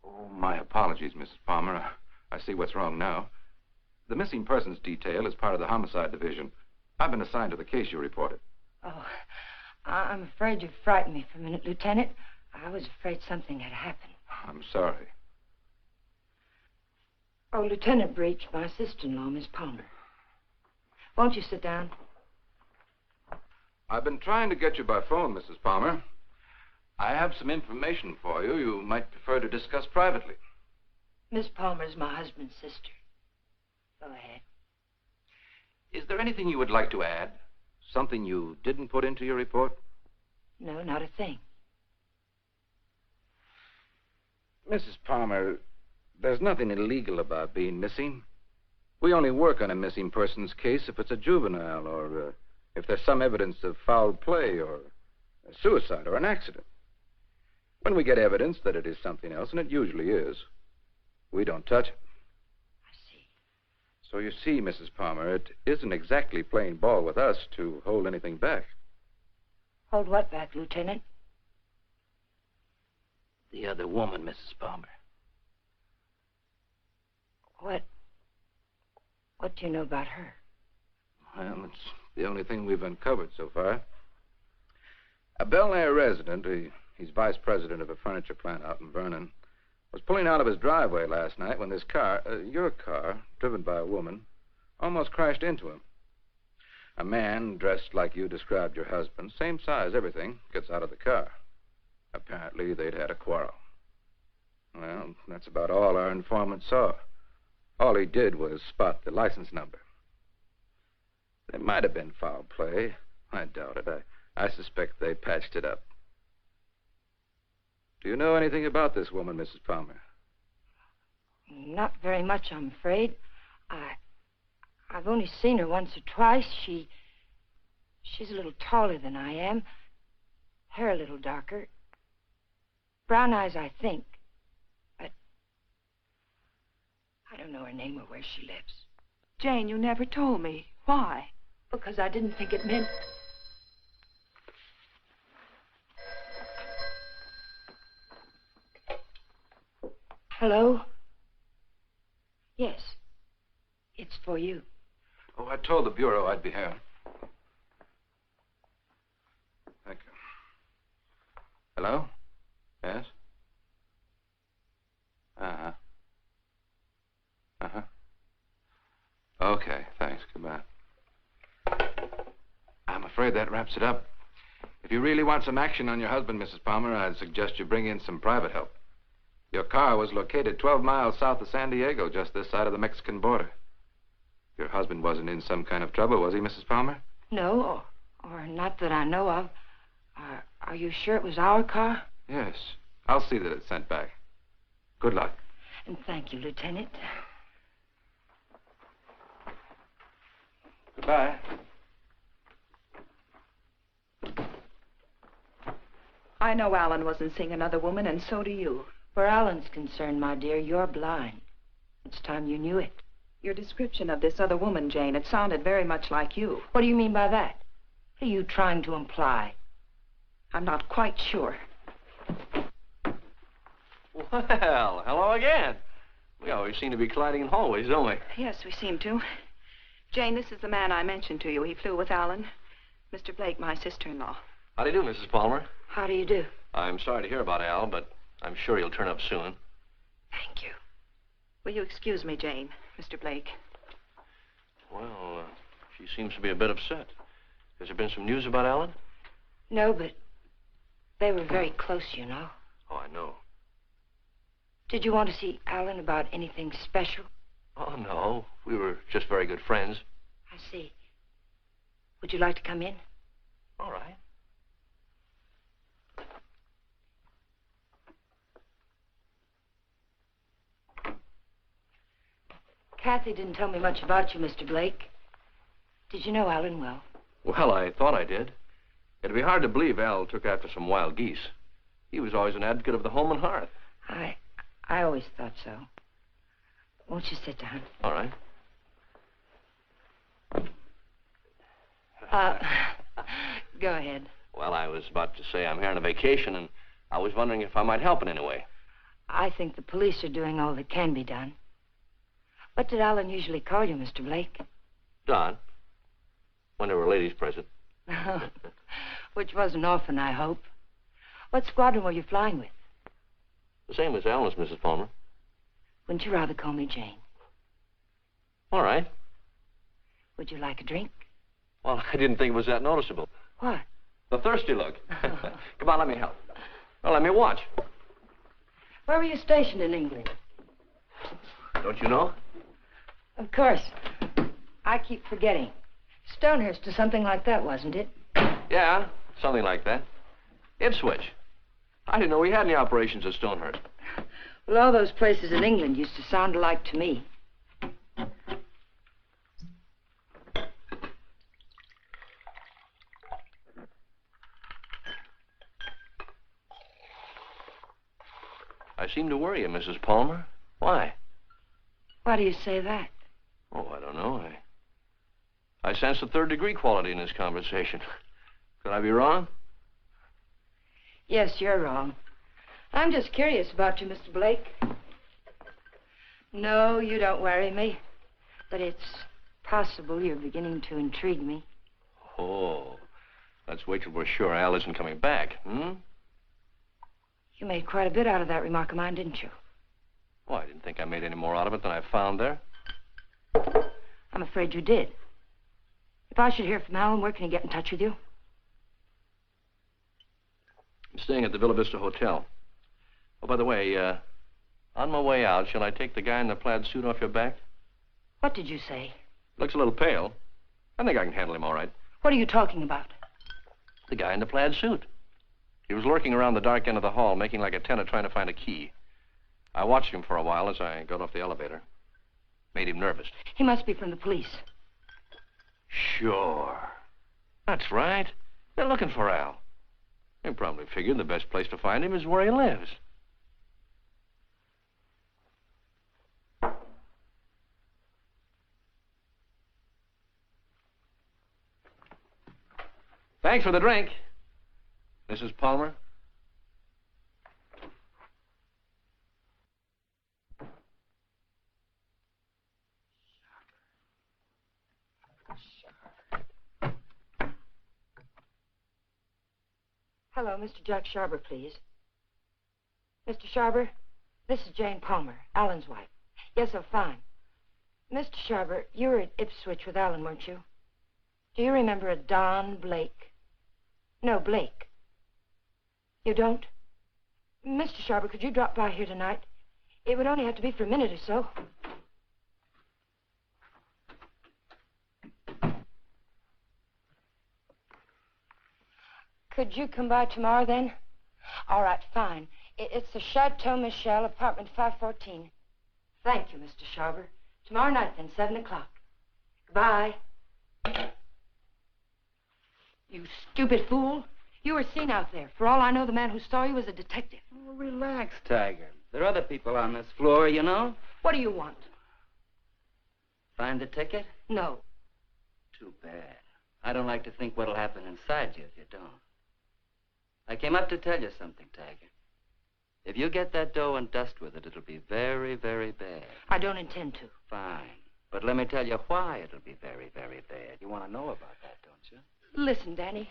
Oh, my apologies, Mrs. Palmer. I see what's wrong now. The missing persons detail is part of the Homicide Division. I've been assigned to the case you reported. Oh, I'm afraid you frightened me for a minute, Lieutenant. I was afraid something had happened. I'm sorry. Oh, Lieutenant Breach, my sister-in-law, Miss Palmer. Won't you sit down? I've been trying to get you by phone, Mrs. Palmer. I have some information for you you might prefer to discuss privately. Miss Palmer's my husband's sister. Go ahead. Is there anything you would like to add? Something you didn't put into your report? No, not a thing. Mrs. Palmer, there's nothing illegal about being missing. We only work on a missing person's case if it's a juvenile or if there's some evidence of foul play or a suicide or an accident. When we get evidence that it is something else, and it usually is, we don't touch it. I see. So you see, Mrs. Palmer, it isn't exactly playing ball with us to hold anything back. Hold what back, Lieutenant? The other woman, Mrs. Palmer. What do you know about her? Well, it's the only thing we've uncovered so far. A Bel Air resident, he's vice president of a furniture plant out in Vernon, was pulling out of his driveway last night when this car, your car, driven by a woman, almost crashed into him. A man dressed like you described your husband, same size, everything, gets out of the car. Apparently, they'd had a quarrel. Well, that's about all our informant saw. All he did was spot the license number. There might have been foul play. I doubt it. I suspect they patched it up. Do you know anything about this woman, Mrs. Palmer? Not very much, I'm afraid. I've only seen her once or twice. She's a little taller than I am. Hair a little darker. Brown eyes, I think. But I don't know her name or where she lives. Jane, you never told me. Why? Because I didn't think it meant... Hello? Yes. It's for you. Oh, I told the Bureau I'd be here. Thank you. Hello? Yes? Uh-huh. Uh-huh. Okay, thanks. Goodbye. I'm afraid that wraps it up. If you really want some action on your husband, Mrs. Palmer, I'd suggest you bring in some private help. Your car was located 12 miles south of San Diego, just this side of the Mexican border. Your husband wasn't in some kind of trouble, was he, Mrs. Palmer? No, or not that I know of. Are you sure it was our car? Yes. I'll see that it's sent back. Good luck. And thank you, Lieutenant. Goodbye. I know Alan wasn't seeing another woman, and so do you. Where Alan's concerned, my dear, you're blind. It's time you knew it. Your description of this other woman, Jane, it sounded very much like you. What do you mean by that? What are you trying to imply? I'm not quite sure. Well, hello again. We always seem to be colliding in hallways, don't we? Yes, we seem to. Jane, this is the man I mentioned to you. He flew with Alan. Mr. Blake, my sister-in-law. How do you do, Mrs. Palmer? How do you do? I'm sorry to hear about Al, but I'm sure he'll turn up soon. Thank you. Will you excuse me, Jane, Mr. Blake? Well, she seems to be a bit upset. Has there been some news about Alan? No, but they were very close, you know. Oh, I know. Did you want to see Alan about anything special? Oh, no. We were just very good friends. see. Would you like to come in? All right. Kathy didn't tell me much about you, Mr. Blake. Did you know Alan well? Well, I thought I did. It'd be hard to believe Al took after some wild geese. He was always an advocate of the home and hearth. I always thought so. Won't you sit down? All right. Go ahead. Well, I was about to say I'm here on a vacation, and I was wondering if I might help in any way. I think the police are doing all that can be done. What did Alan usually call you, Mr. Blake? Don. When there were ladies present. Which wasn't often, I hope. What squadron were you flying with? The same as Alan's, Mrs. Palmer. Wouldn't you rather call me Jane? All right. Would you like a drink? Well, I didn't think it was that noticeable. What? The thirsty look. Come on, let me help. Well, let me watch. Where were you stationed in England? Don't you know? Of course. I keep forgetting. Stonehurst or something like that, wasn't it? Yeah, something like that. Ipswich. I didn't know we had any operations at Stonehurst. Well, all those places in England used to sound alike to me. I seem to worry you, Mrs. Palmer. Why? Why do you say that? Oh, I don't know. I sense a third-degree quality in this conversation. Could I be wrong? Yes, you're wrong. I'm just curious about you, Mr. Blake. No, you don't worry me. But it's possible you're beginning to intrigue me. Oh, let's wait till we're sure Al isn't coming back, hmm? You made quite a bit out of that remark of mine, didn't you? Oh, I didn't think I made any more out of it than I found there. I'm afraid you did. If I should hear from Alan, where can he get in touch with you? I'm staying at the Villa Vista Hotel. Oh, by the way, on my way out, shall I take the guy in the plaid suit off your back? What did you say? Looks a little pale. I think I can handle him all right. What are you talking about? The guy in the plaid suit. He was lurking around the dark end of the hall, making like a tenant trying to find a key. I watched him for a while as I got off the elevator. Made him nervous. He must be from the police. Sure. That's right. They're looking for Al. They probably figured the best place to find him is where he lives. Thanks for the drink, Mrs. Palmer. Hello, Mr. Jack Sharber, please. Mr. Sharber, this is Jane Palmer, Alan's wife. Yes, oh, fine. Mr. Sharber, you were at Ipswich with Alan, weren't you? Do you remember a Don Blake? No, Blake. You don't? Mr. Sharber, could you drop by here tonight? It would only have to be for a minute or so. Could you come by tomorrow, then? All right, fine. It's the Chateau Michel, apartment 514. Thank you, Mr. Sharber. Tomorrow night, then, 7 o'clock. Goodbye. You stupid fool. You were seen out there. For all I know, the man who saw you was a detective. Oh, relax, Tiger. There are other people on this floor, you know. What do you want? Find the ticket? No. Too bad. I don't like to think what'll happen inside you if you don't. I came up to tell you something, Tiger. If you get that dough and dust with it, it'll be very, very bad. I don't intend to. Fine. But let me tell you why it'll be very, very bad. You want to know about that, don't you? Listen, Danny.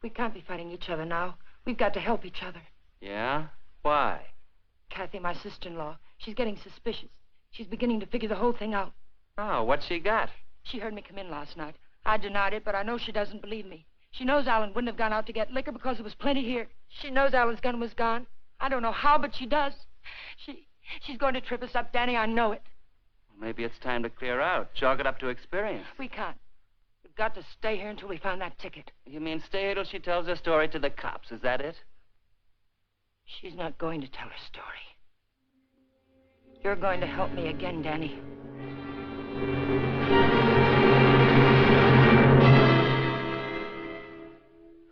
We can't be fighting each other now. We've got to help each other. Yeah? Why? Kathy, my sister-in-law, she's getting suspicious. She's beginning to figure the whole thing out. Oh, what's she got? She heard me come in last night. I denied it, but I know she doesn't believe me. She knows Alan wouldn't have gone out to get liquor because there was plenty here. She knows Alan's gun was gone. I don't know how, but she does. She's going to trip us up, Danny. I know it. Well, maybe it's time to clear out. Chalk it up to experience. We can't. got to stay here until we find that ticket. You mean stay here till she tells her story to the cops, is that it? She's not going to tell her story. You're going to help me again, Danny.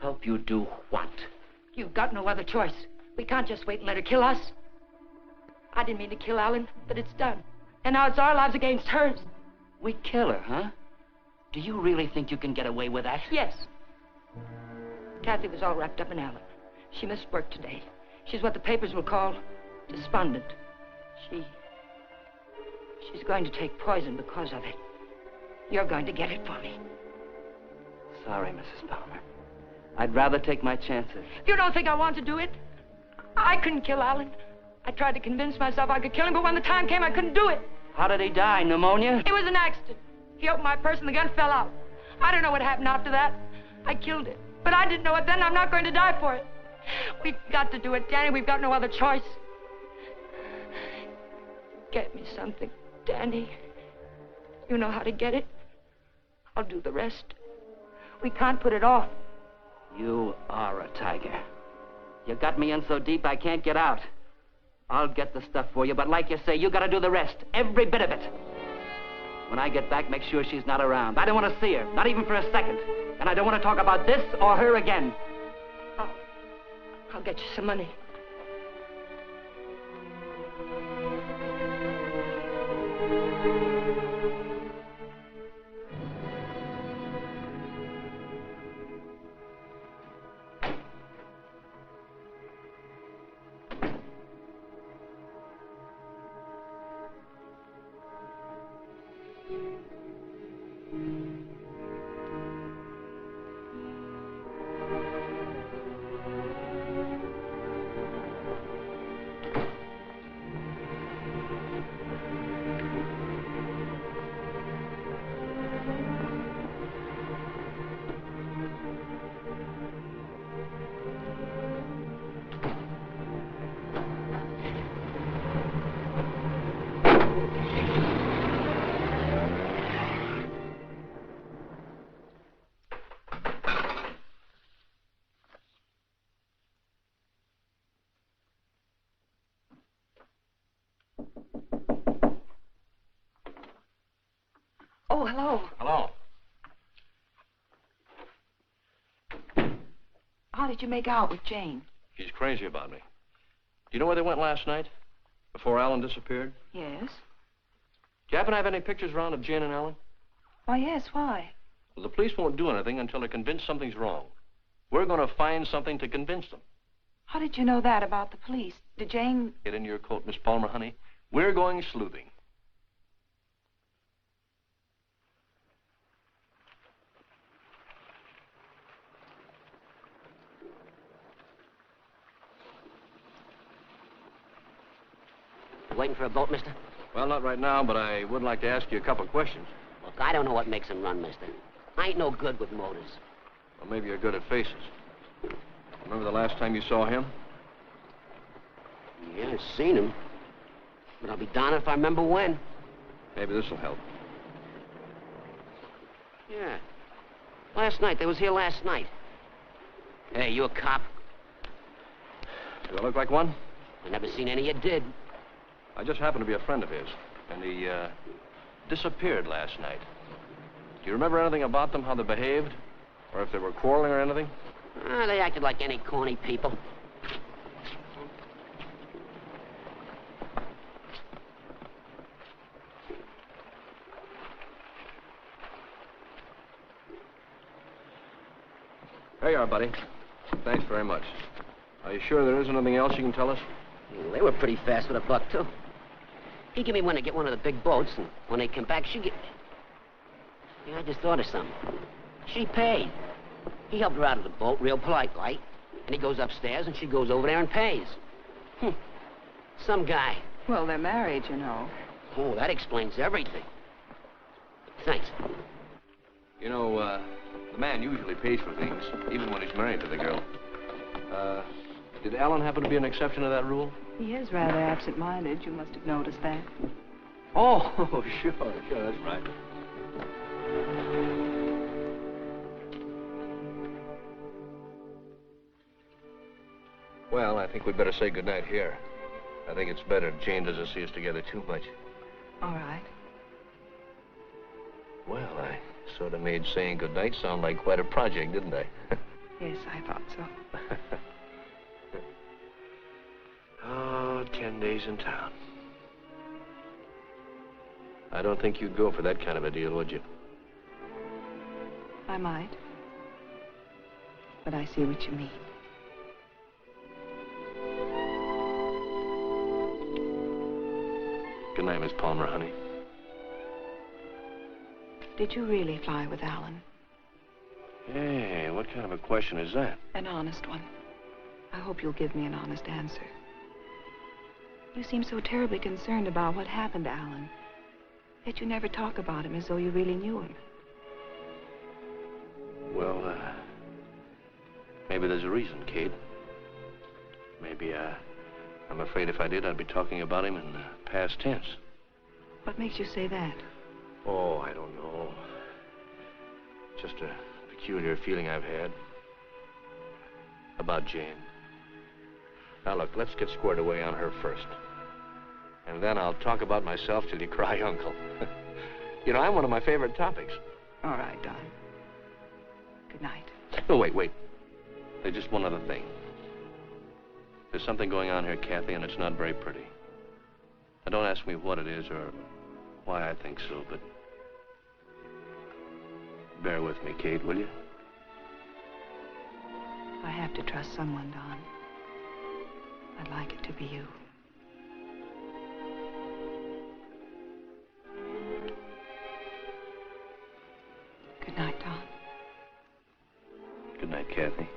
Help you do what? You've got no other choice. We can't just wait and let her kill us. I didn't mean to kill Alan, but it's done. And now it's our lives against hers. We kill her, huh? Do you really think you can get away with that? Yes. Kathy was all wrapped up in Alan. She missed work today. She's what the papers will call despondent. She's going to take poison because of it. You're going to get it for me. Sorry, Mrs. Palmer. I'd rather take my chances. You don't think I want to do it? I couldn't kill Alan. I tried to convince myself I could kill him, but when the time came, I couldn't do it. How did he die? Pneumonia? It was an accident. He opened my purse and the gun fell out. I don't know what happened after that. I killed him. But I didn't know it then. I'm not going to die for it. We've got to do it, Danny. We've got no other choice. Get me something, Danny. You know how to get it. I'll do the rest. We can't put it off. You are a tiger. You got me in so deep I can't get out. I'll get the stuff for you, but like you say, you gotta do the rest. Every bit of it. When I get back, make sure she's not around. I don't want to see her, not even for a second. And I don't want to talk about this or her again. I'll get you some money. Oh, hello. Hello. How did you make out with Jane? She's crazy about me. Do you know where they went last night? Before Alan disappeared? Yes. Do you happen to have any pictures around of Jane and Alan? Why, yes, why? Well, the police won't do anything until they're convinced something's wrong. We're going to find something to convince them. How did you know that about the police? Did Jane... Get in your coat, Miss Palmer, honey. We're going sleuthing. Waiting for a boat, mister? Well, not right now, but I would like to ask you a couple of questions. Look, I don't know what makes them run, mister. I ain't no good with motors. Well, maybe you're good at faces. Remember the last time you saw him? Yeah, I've seen him. But I'll be darned if I remember when. Maybe this will help. Yeah. Last night. They was here last night. Hey, you a cop? Do I look like one? I never seen any you did. I just happened to be a friend of his, and he disappeared last night. Do you remember anything about them, how they behaved? Or if they were quarreling or anything? They acted like any corny people. There you are, buddy. Thanks very much. Are you sure there isn't anything else you can tell us? Well, they were pretty fast with a buck, too. He gave me one to get one of the big boats, and when they came back, she get... Yeah, I just thought of something. She paid. He helped her out of the boat, real polite, like. And he goes upstairs, and she goes over there and pays. Some guy. Well, they're married, you know. Oh, that explains everything. Thanks. You know, the man usually pays for things, even when he's married to the girl. Did Alan happen to be an exception to that rule? He is rather absent-minded. You must have noticed that. Oh, sure, that's right. Well, I think we'd better say goodnight here. I think it's better if Jane doesn't see us together too much. All right. Well, I sort of made saying goodnight sound like quite a project, didn't I? Yes, I thought so. Oh, 10 days in town. I don't think you'd go for that kind of a deal, would you? I might. But I see what you mean. Good night, Miss Palmer, honey. Did you really fly with Alan? Hey, what kind of a question is that? An honest one. I hope you'll give me an honest answer. You seem so terribly concerned about what happened to Alan. Yet you never talk about him as though you really knew him. Well, maybe there's a reason, Kate. Maybe, I'm afraid if I did, I'd be talking about him in past tense. What makes you say that? Oh, I don't know. Just a peculiar feeling I've had about Jane. Now, look, let's get squared away on her first. And then I'll talk about myself till you cry uncle. You know, I'm one of my favorite topics. All right, Don. Good night. No, wait. There's just one other thing. There's something going on here, Kathy, and it's not very pretty. Now, don't ask me what it is or why I think so, but bear with me, Kate, will you? I have to trust someone, Don. I'd like it to be you. Good night, Don. Good night, Kathy.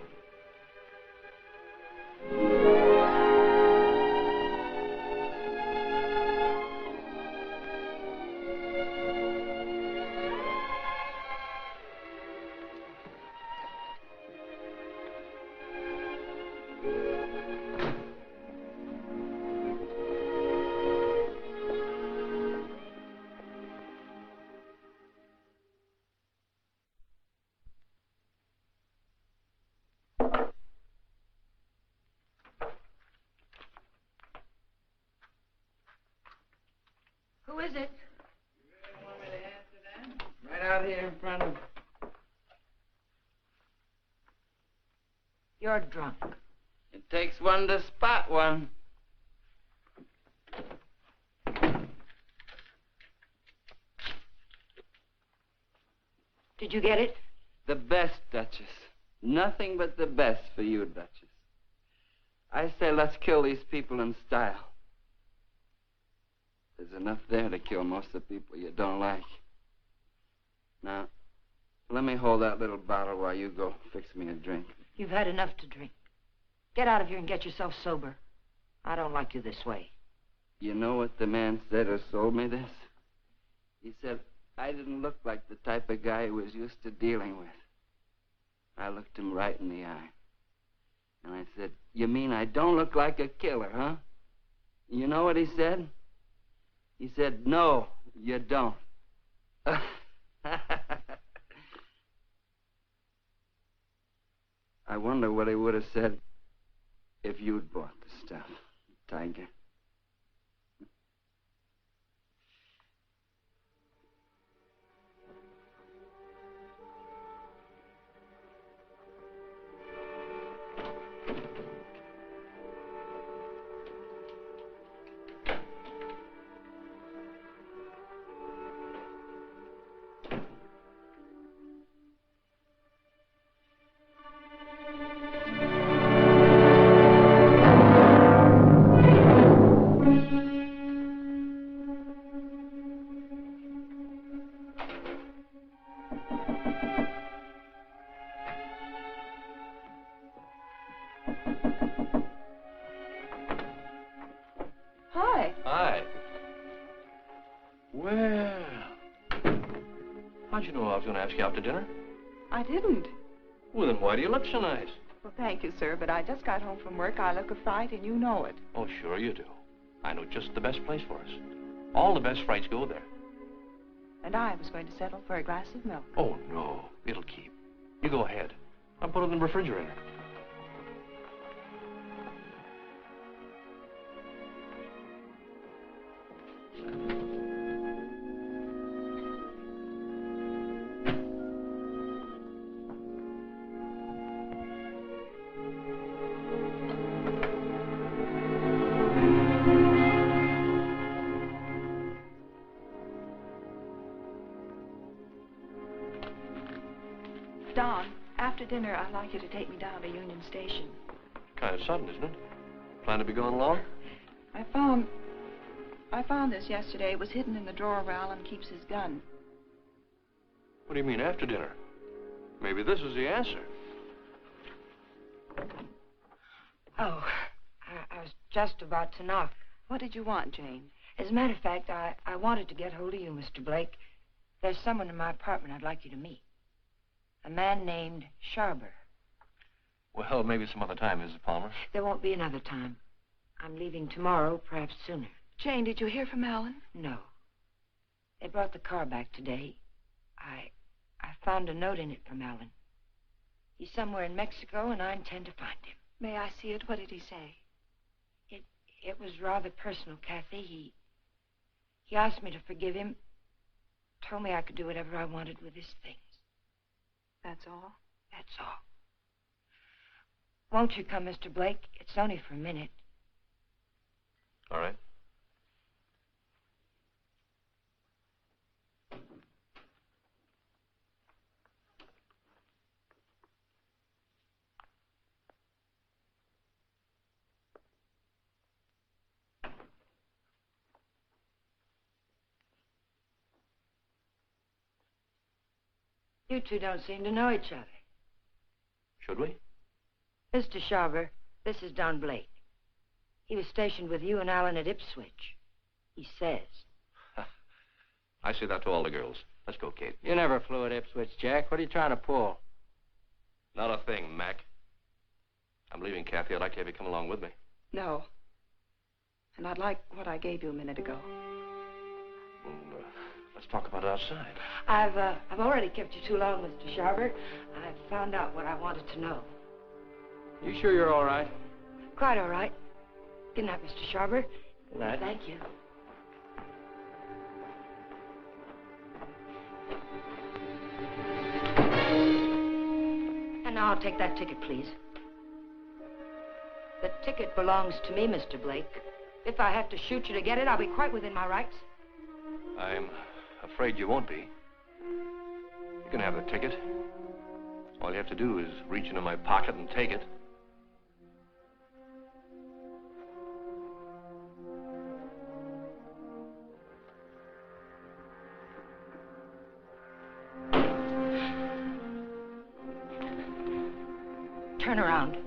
Who is it? You really want me to answer that? Right out here in front of... You're drunk. It takes one to spot one. Did you get it? The best, Duchess. Nothing but the best for you, Duchess. I say let's kill these people in style. There's enough there to kill most of the people you don't like. Now, let me hold that little bottle while you go fix me a drink. You've had enough to drink. Get out of here and get yourself sober. I don't like you this way. You know what the man said who sold me this? He said I didn't look like the type of guy he was used to dealing with. I looked him right in the eye. And I said, you mean I don't look like a killer, huh? You know what he said? He said, no, you don't. I wonder what he would have said if you'd bought the stuff, Tiger. Hi. Well, how'd you know I was going to ask you out to dinner? I didn't. Well, then why do you look so nice? Well, thank you, sir, but I just got home from work. I look a fright, and you know it. Oh, sure you do. I know just the best place for us. All the best frights go there. And I was going to settle for a glass of milk. Oh, no. It'll keep. You go ahead. I'll put it in the refrigerator. Don, after dinner, I'd like you to take me down to Union Station. Kind of sudden, isn't it? Plan to be going long? I found this yesterday. It was hidden in the drawer where Alan keeps his gun. What do you mean, after dinner? Maybe this is the answer. Oh, I was just about to knock. What did you want, Jane? As a matter of fact, I wanted to get hold of you, Mr. Blake. There's someone in my apartment I'd like you to meet. A man named Sharber. Well, maybe some other time, Mrs. Palmer. There won't be another time. I'm leaving tomorrow, perhaps sooner. Jane, did you hear from Alan? No. They brought the car back today. I found a note in it from Alan. He's somewhere in Mexico, and I intend to find him. May I see it? What did he say? It was rather personal, Kathy. He asked me to forgive him. Told me I could do whatever I wanted with his things. That's all? That's all. Won't you come, Mr. Blake? It's only for a minute. All right. You two don't seem to know each other. Should we? Mr. Sharber, this is Don Blake. He was stationed with you and Alan at Ipswich. He says. I say that to all the girls. Let's go, Kate. You never flew at Ipswich, Jack. What are you trying to pull? Not a thing, Mac. I'm leaving, Kathy. I'd like to have you come along with me. No. And I'd like what I gave you a minute ago. Well, let's talk about it outside. I've already kept you too long, Mr. Sharber. I've found out what I wanted to know. You sure you're all right? Quite all right. Good night, Mr. Sharber. Good night. Thank you. And now I'll take that ticket, please. The ticket belongs to me, Mr. Blake. If I have to shoot you to get it, I'll be quite within my rights. I'm afraid you won't be. You can have the ticket. All you have to do is reach into my pocket and take it. Turn around.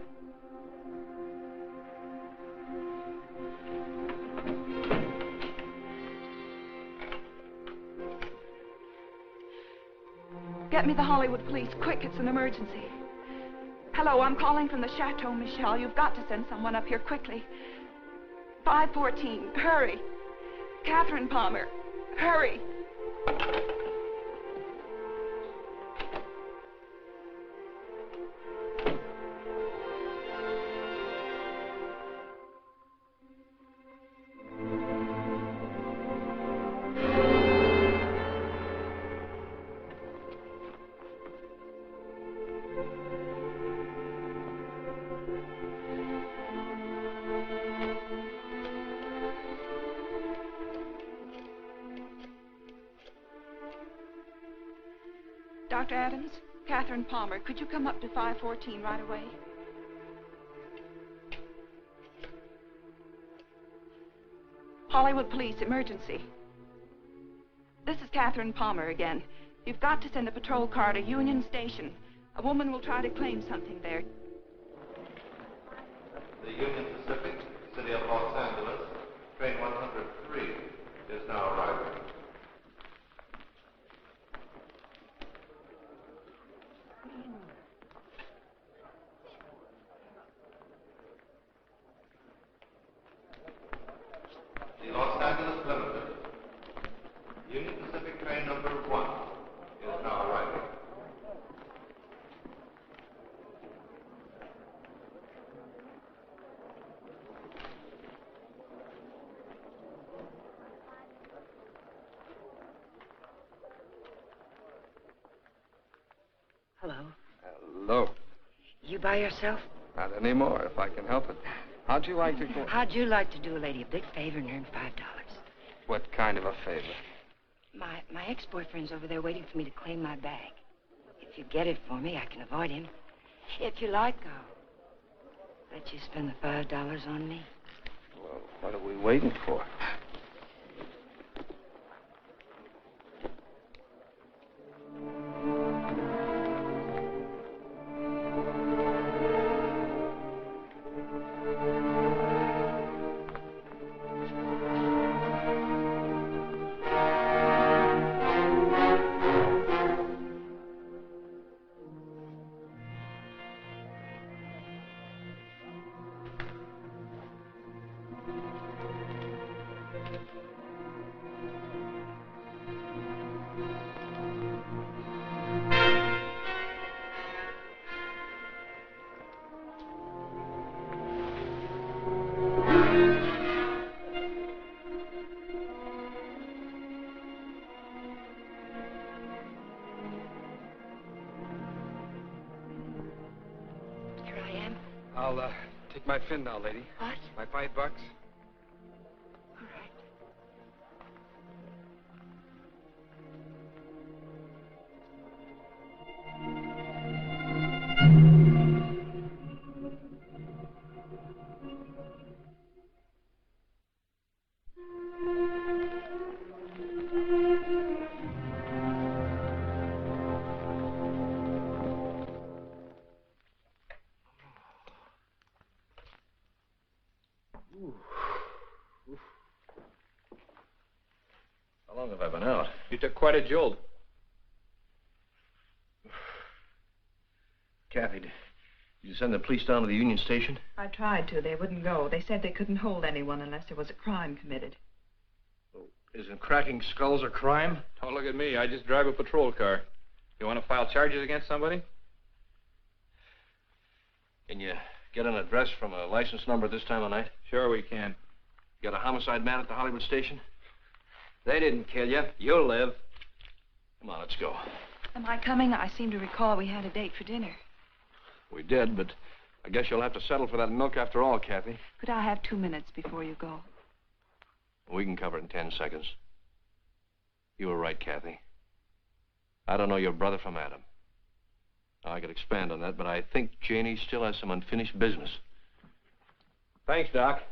Get me the Hollywood police, quick, it's an emergency. Hello, I'm calling from the Chateau Michel. You've got to send someone up here quickly. 514, hurry. Catherine Palmer, hurry. Dr. Adams, Catherine Palmer, could you come up to 514 right away? Hollywood Police, emergency. This is Catherine Palmer again. You've got to send a patrol car to Union Station. A woman will try to claim something there. The Union Pacific, City of Los Angeles, train 103 is now arriving. The Los Angeles Limited, Union Pacific train number 1 is now arriving. Hello. Hello. You by yourself? Not anymore, if I can help it. How'd you like to go? How'd you like to do a lady a big favor and earn $5? What kind of a favor? My ex-boyfriend's over there waiting for me to claim my bag. If you get it for me, I can avoid him. If you like, I'll let you spend the $5 on me. Well, what are we waiting for? I'll take my fin now, lady. What? My $5. All right. How long have I been out? You took quite a jolt. Kathy, did you send the police down to the Union Station? I tried to. They wouldn't go. They said they couldn't hold anyone unless there was a crime committed. Well, isn't cracking skulls a crime? Don't look at me. I just drive a patrol car. You want to file charges against somebody? Can you get an address from a license number this time of night? Sure we can. You got a homicide man at the Hollywood station? They didn't kill you. You'll live. Come on, let's go. Am I coming? I seem to recall we had a date for dinner. We did, but I guess you'll have to settle for that milk after all, Kathy. Could I have 2 minutes before you go? We can cover it in 10 seconds. You were right, Kathy. I don't know your brother from Adam. I could expand on that, but I think Janie still has some unfinished business. Thanks, Doc.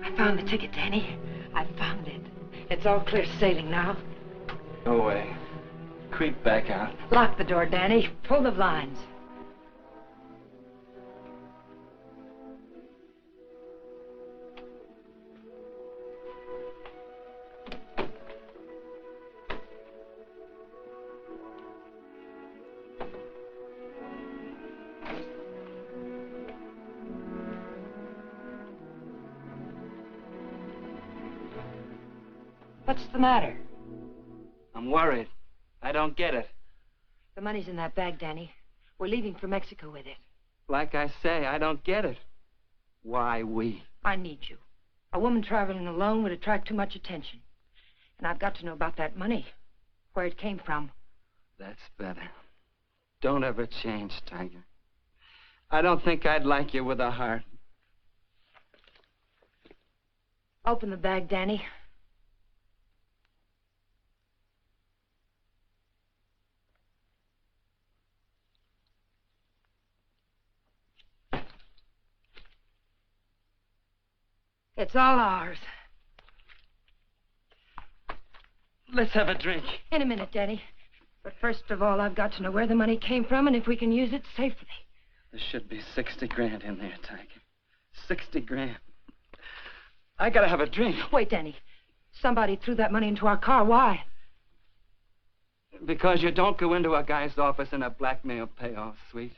I found the ticket, Danny. I found it. It's all clear sailing now. Go away. Creep back out. Lock the door, Danny. Pull the blinds. What's the matter? I'm worried. I don't get it. The money's in that bag, Danny. We're leaving for Mexico with it. Like I say, I don't get it. Why we? I need you. A woman traveling alone would attract too much attention. And I've got to know about that money. Where it came from. That's better. Don't ever change, Tiger. I don't think I'd like you with a heart. Open the bag, Danny. It's all ours. Let's have a drink. In a minute, Danny. But first of all, I've got to know where the money came from and if we can use it safely. There should be 60 grand in there, Tiger. 60 grand. I gotta have a drink. Wait, Danny. Somebody threw that money into our car. Why? Because you don't go into a guy's office in a blackmail payoff suite.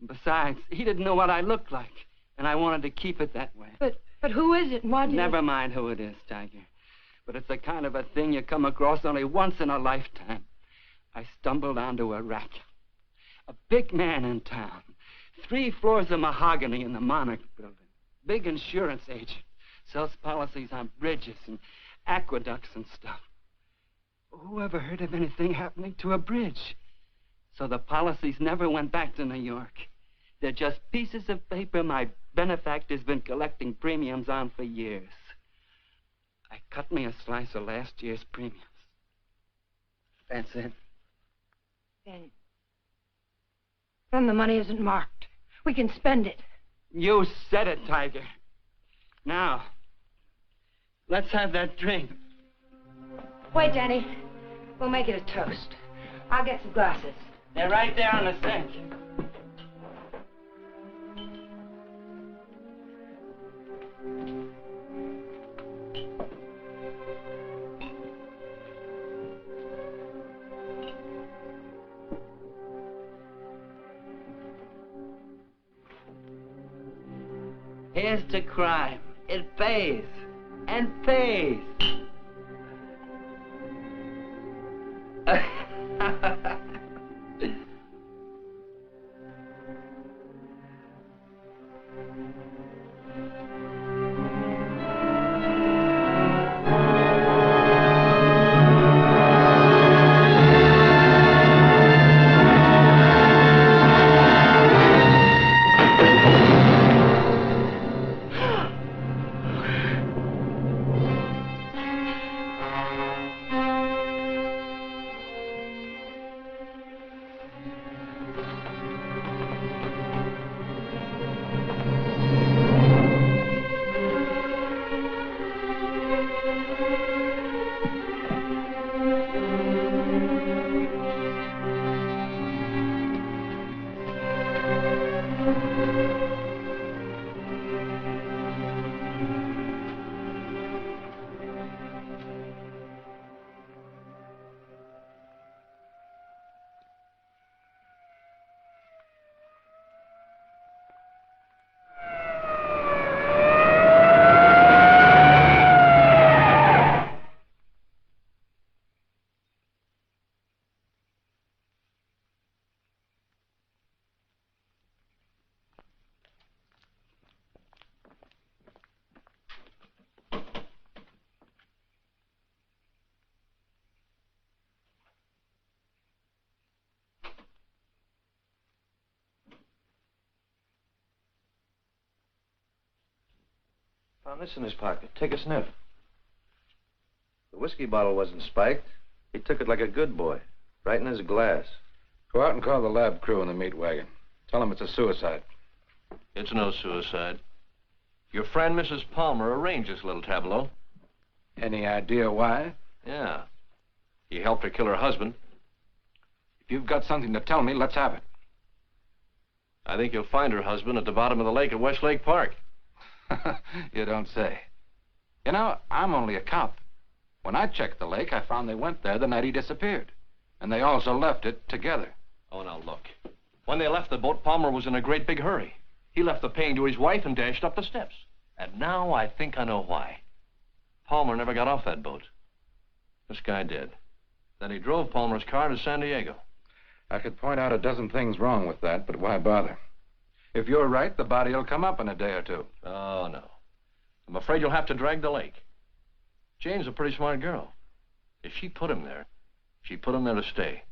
Besides, he didn't know what I looked like, and I wanted to keep it that way. But who is it and why did Never mind who it is, Tiger. But it's the kind of a thing you come across only once in a lifetime. I stumbled onto a rat. A big man in town. 3 floors of mahogany in the Monarch building. Big insurance agent. Sells policies on bridges and aqueducts and stuff. Who ever heard of anything happening to a bridge? So the policies never went back to New York. They're just pieces of paper my benefactor's been collecting premiums on for years. I cut me a slice of last year's premiums. That's it. Then the money isn't marked. We can spend it. You said it, Tiger. Now, let's have that drink. Wait, Danny. We'll make it a toast. I'll get some glasses. They're right there on the sink. Here's to crime. It pays. And pays. Found this in his pocket. Take a sniff. The whiskey bottle wasn't spiked. He took it like a good boy, right in his glass. Go out and call the lab crew in the meat wagon. Tell them it's a suicide. It's no suicide. Your friend, Mrs. Palmer, arranged this little tableau. Any idea why? Yeah. He helped her kill her husband. If you've got something to tell me, let's have it. I think you'll find her husband at the bottom of the lake at Westlake Park. You don't say. You know, I'm only a cop. When I checked the lake, I found they went there the night he disappeared. And they also left it together. Oh, now look. When they left the boat, Palmer was in a great big hurry. He left the paying to his wife and dashed up the steps. And now I think I know why. Palmer never got off that boat. This guy did. Then he drove Palmer's car to San Diego. I could point out a dozen things wrong with that, but why bother? If you're right, the body will come up in a day or two. Oh, no. I'm afraid you'll have to drag the lake. Jane's a pretty smart girl. If she put him there, she put him there to stay.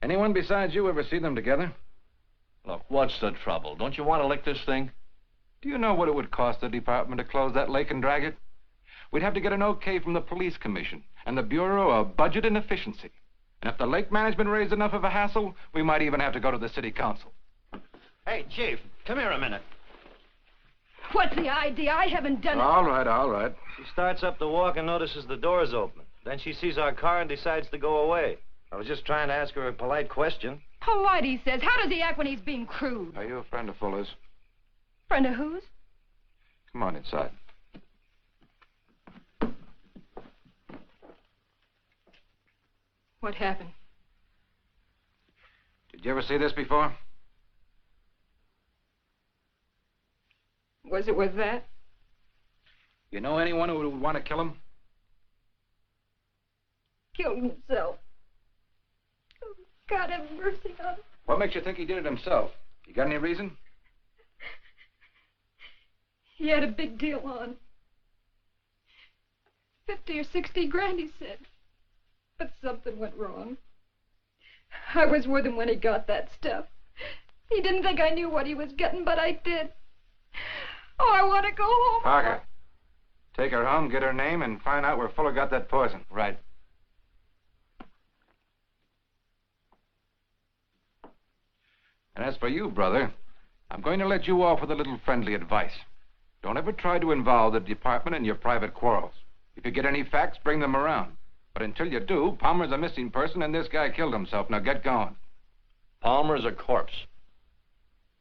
Anyone besides you ever see them together? Look, what's the trouble? Don't you want to lick this thing? Do you know what it would cost the department to close that lake and drag it? We'd have to get an okay from the police commission and the Bureau of Budget and Efficiency. And if the lake management raised enough of a hassle, we might even have to go to the city council. Hey, Chief, come here a minute. What's the idea? I haven't done it. All right, all right. She starts up the walk and notices the door's open. Then she sees our car and decides to go away. I was just trying to ask her a polite question. Polite, he says. How does he act when he's being crude? Are you a friend of Fuller's? Friend of whose? Come on inside. What happened? Did you ever see this before? Was it with that? You know anyone who would want to kill him? Killed himself. Oh, God have mercy on him. What makes you think he did it himself? You got any reason? He had a big deal on. 50 or 60 grand, he said. But something went wrong. I was with him when he got that stuff. He didn't think I knew what he was getting, but I did. Oh, I want to go home. Parker, take her home, get her name, and find out where Fuller got that poison. Right. And as for you, brother, I'm going to let you off with a little friendly advice. Don't ever try to involve the department in your private quarrels. If you get any facts, bring them around. But until you do, Palmer's a missing person and this guy killed himself. Now get going. Palmer's a corpse.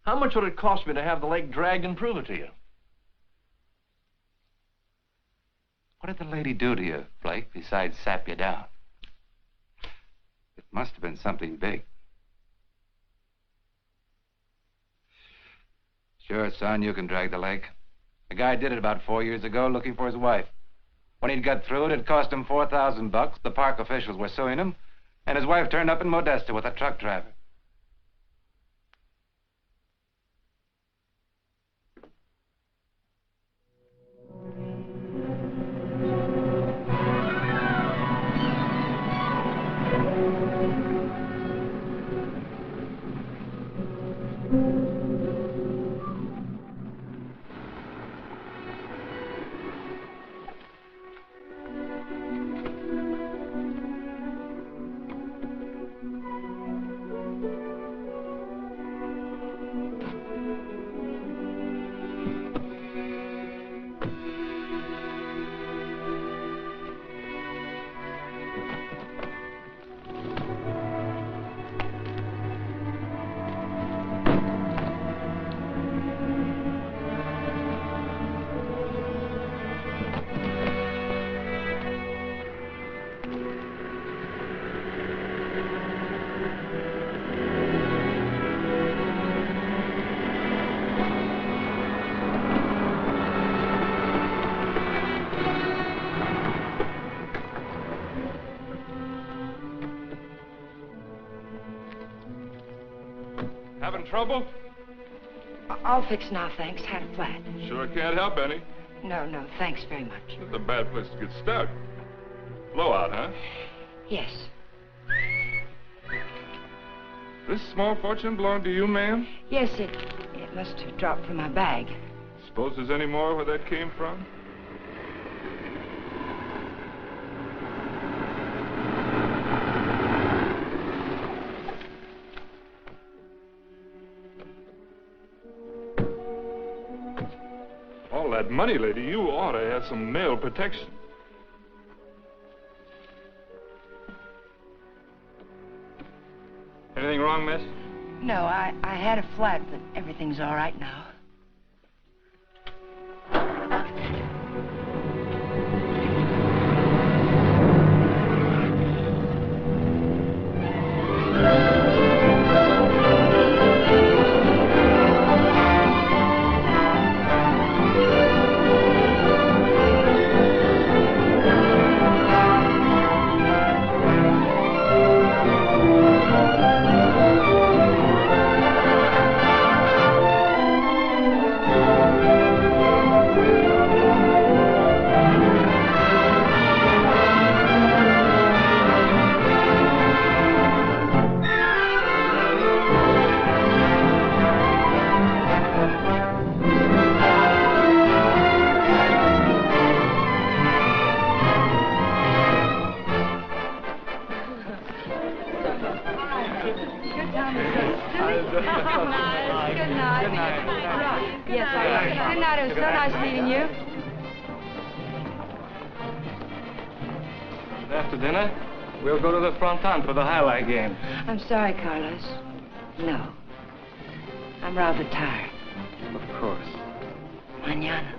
How much would it cost me to have the leg dragged and prove it to you? What did the lady do to you, Blake, besides sap you down? It must have been something big. Sure, son, you can drag the leg. The guy did it about 4 years ago looking for his wife. When he'd got through it cost him $4,000. The park officials were suing him, and his wife turned up in Modesto with a truck driver. Having trouble? I'll fix now, thanks. Had a flat. Sure can't help any. No, thanks very much. It's a bad place to get stuck. Blowout, huh? Yes. This small fortune belong to you, ma'am? Yes, it must have dropped from my bag. Suppose there's any more where that came from? All that money, lady, you ought to have some mail protection. Anything wrong, miss? No, I had a flat, but everything's all right now. After dinner, we'll go to the fronton for the highlight game. I'm sorry, Carlos. No. I'm rather tired. Of course. Mañana.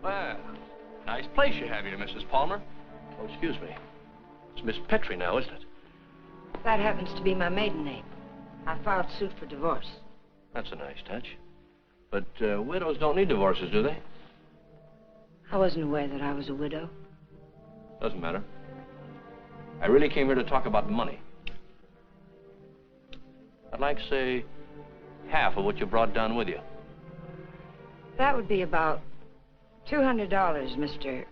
Well, nice place you have here, Mrs. Palmer. Oh, excuse me. It's Miss Petrie now, isn't it? That happens to be my maiden name. I filed suit for divorce. That's a nice touch. But widows don't need divorces, do they? I wasn't aware that I was a widow. Doesn't matter. I really came here to talk about money. I'd like, say, half of what you brought down with you. That would be about $200, Mr.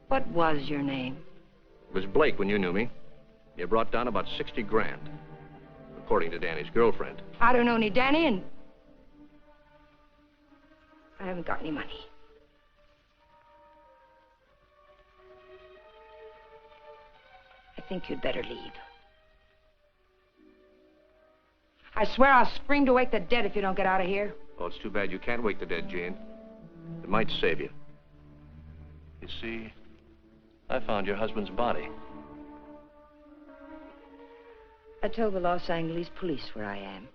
What was your name? It was Blake when you knew me. You brought down about 60 grand, according to Danny's girlfriend. I don't know any Danny, and I haven't got any money. I think you'd better leave. I swear I'll scream to wake the dead if you don't get out of here. Oh, it's too bad you can't wake the dead, Jane. It might save you. You see, I found your husband's body. I told the Los Angeles police where I am.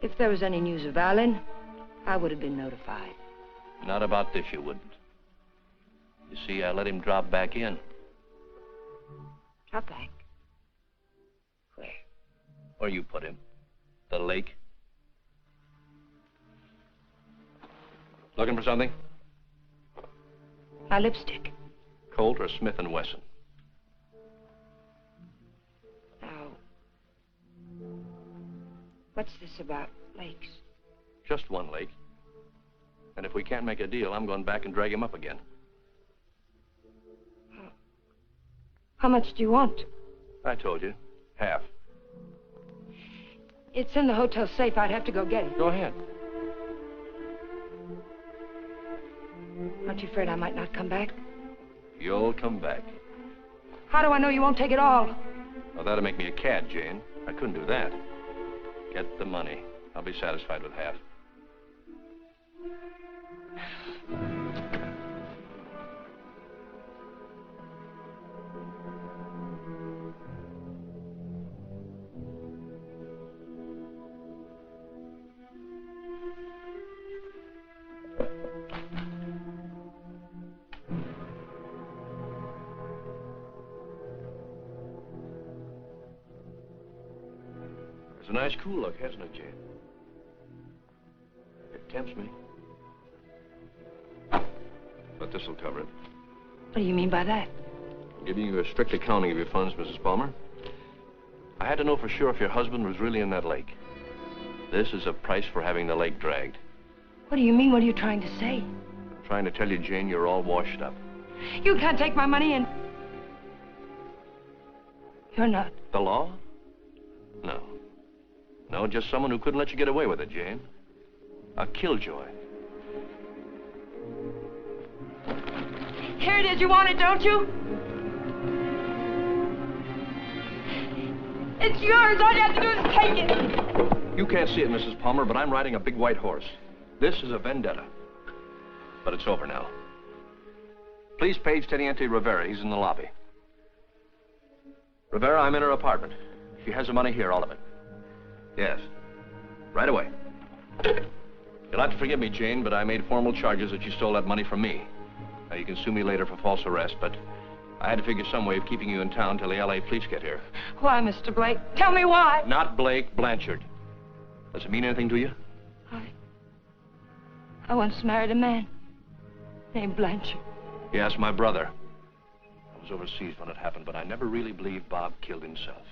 If there was any news of Alan, I would have been notified. Not about this, you wouldn't. You see, I let him drop back in. Drop back? Where? Where you put him. The lake. Looking for something? My lipstick. Colt or Smith & Wesson? Now, what's this about lakes? Just one lake. And if we can't make a deal, I'm going back and drag him up again. How much do you want? I told you. Half. It's in the hotel safe. I'd have to go get it. Go ahead. Aren't you afraid I might not come back? You'll come back. How do I know you won't take it all? Well, that'll make me a cad, Jane. I couldn't do that. Get the money. I'll be satisfied with half. It's a nice cool look, hasn't it, Jane? It tempts me. But this'll cover it. What do you mean by that? Giving you a strict accounting of your funds, Mrs. Palmer. I had to know for sure if your husband was really in that lake. This is a price for having the lake dragged. What do you mean? What are you trying to say? I'm trying to tell you, Jane, you're all washed up. You can't take my money and... You're not. The law? No. No, just someone who couldn't let you get away with it, Jane. A killjoy. Here it is. You want it, don't you? It's yours. All you have to do is take it. You can't see it, Mrs. Palmer, but I'm riding a big white horse. This is a vendetta. But it's over now. Please page Teniente Rivera. He's in the lobby. Rivera, I'm in her apartment. She has the money here, all of it. Yes. Right away. You'll have to forgive me, Jane, but I made formal charges that you stole that money from me. Now, you can sue me later for false arrest, but I had to figure some way of keeping you in town till the L.A. police get here. Why, Mr. Blake? Tell me why. Not Blake, Blanchard. Does it mean anything to you? I once married a man named Blanchard. Yes, my brother. I was overseas when it happened, but I never really believed Bob killed himself.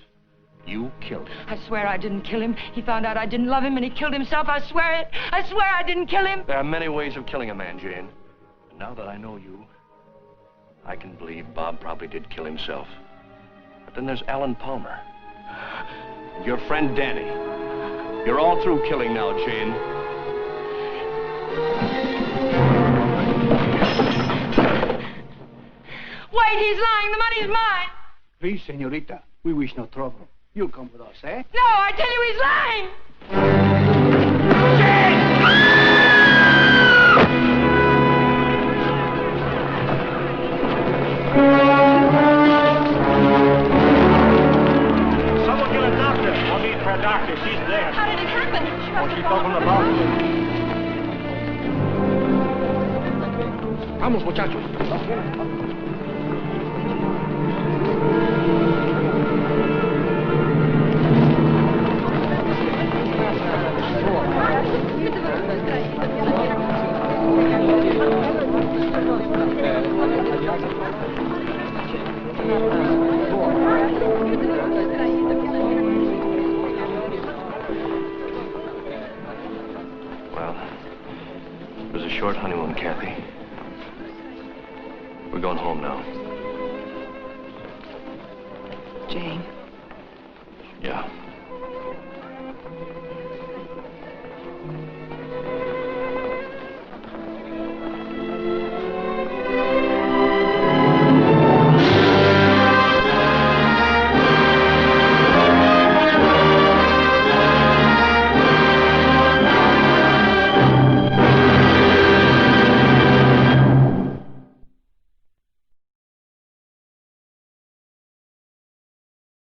You killed him. I swear I didn't kill him. He found out I didn't love him and he killed himself. I swear it. I swear I didn't kill him. There are many ways of killing a man, Jane. And now that I know you, I can believe Bob probably did kill himself. But then there's Alan Palmer. And your friend Danny. You're all through killing now, Jane. Wait, he's lying. The money's mine. Please, señorita. We wish no trouble. You'll come with us, eh? No, I tell you he's lying. Someone get a doctor. I'll meet for a doctor. She's there. How did it happen? Oh, she's up on the balcony. Vamos, muchachos. Well, it was a short honeymoon, Kathy. We're going home now. Jane. Yeah.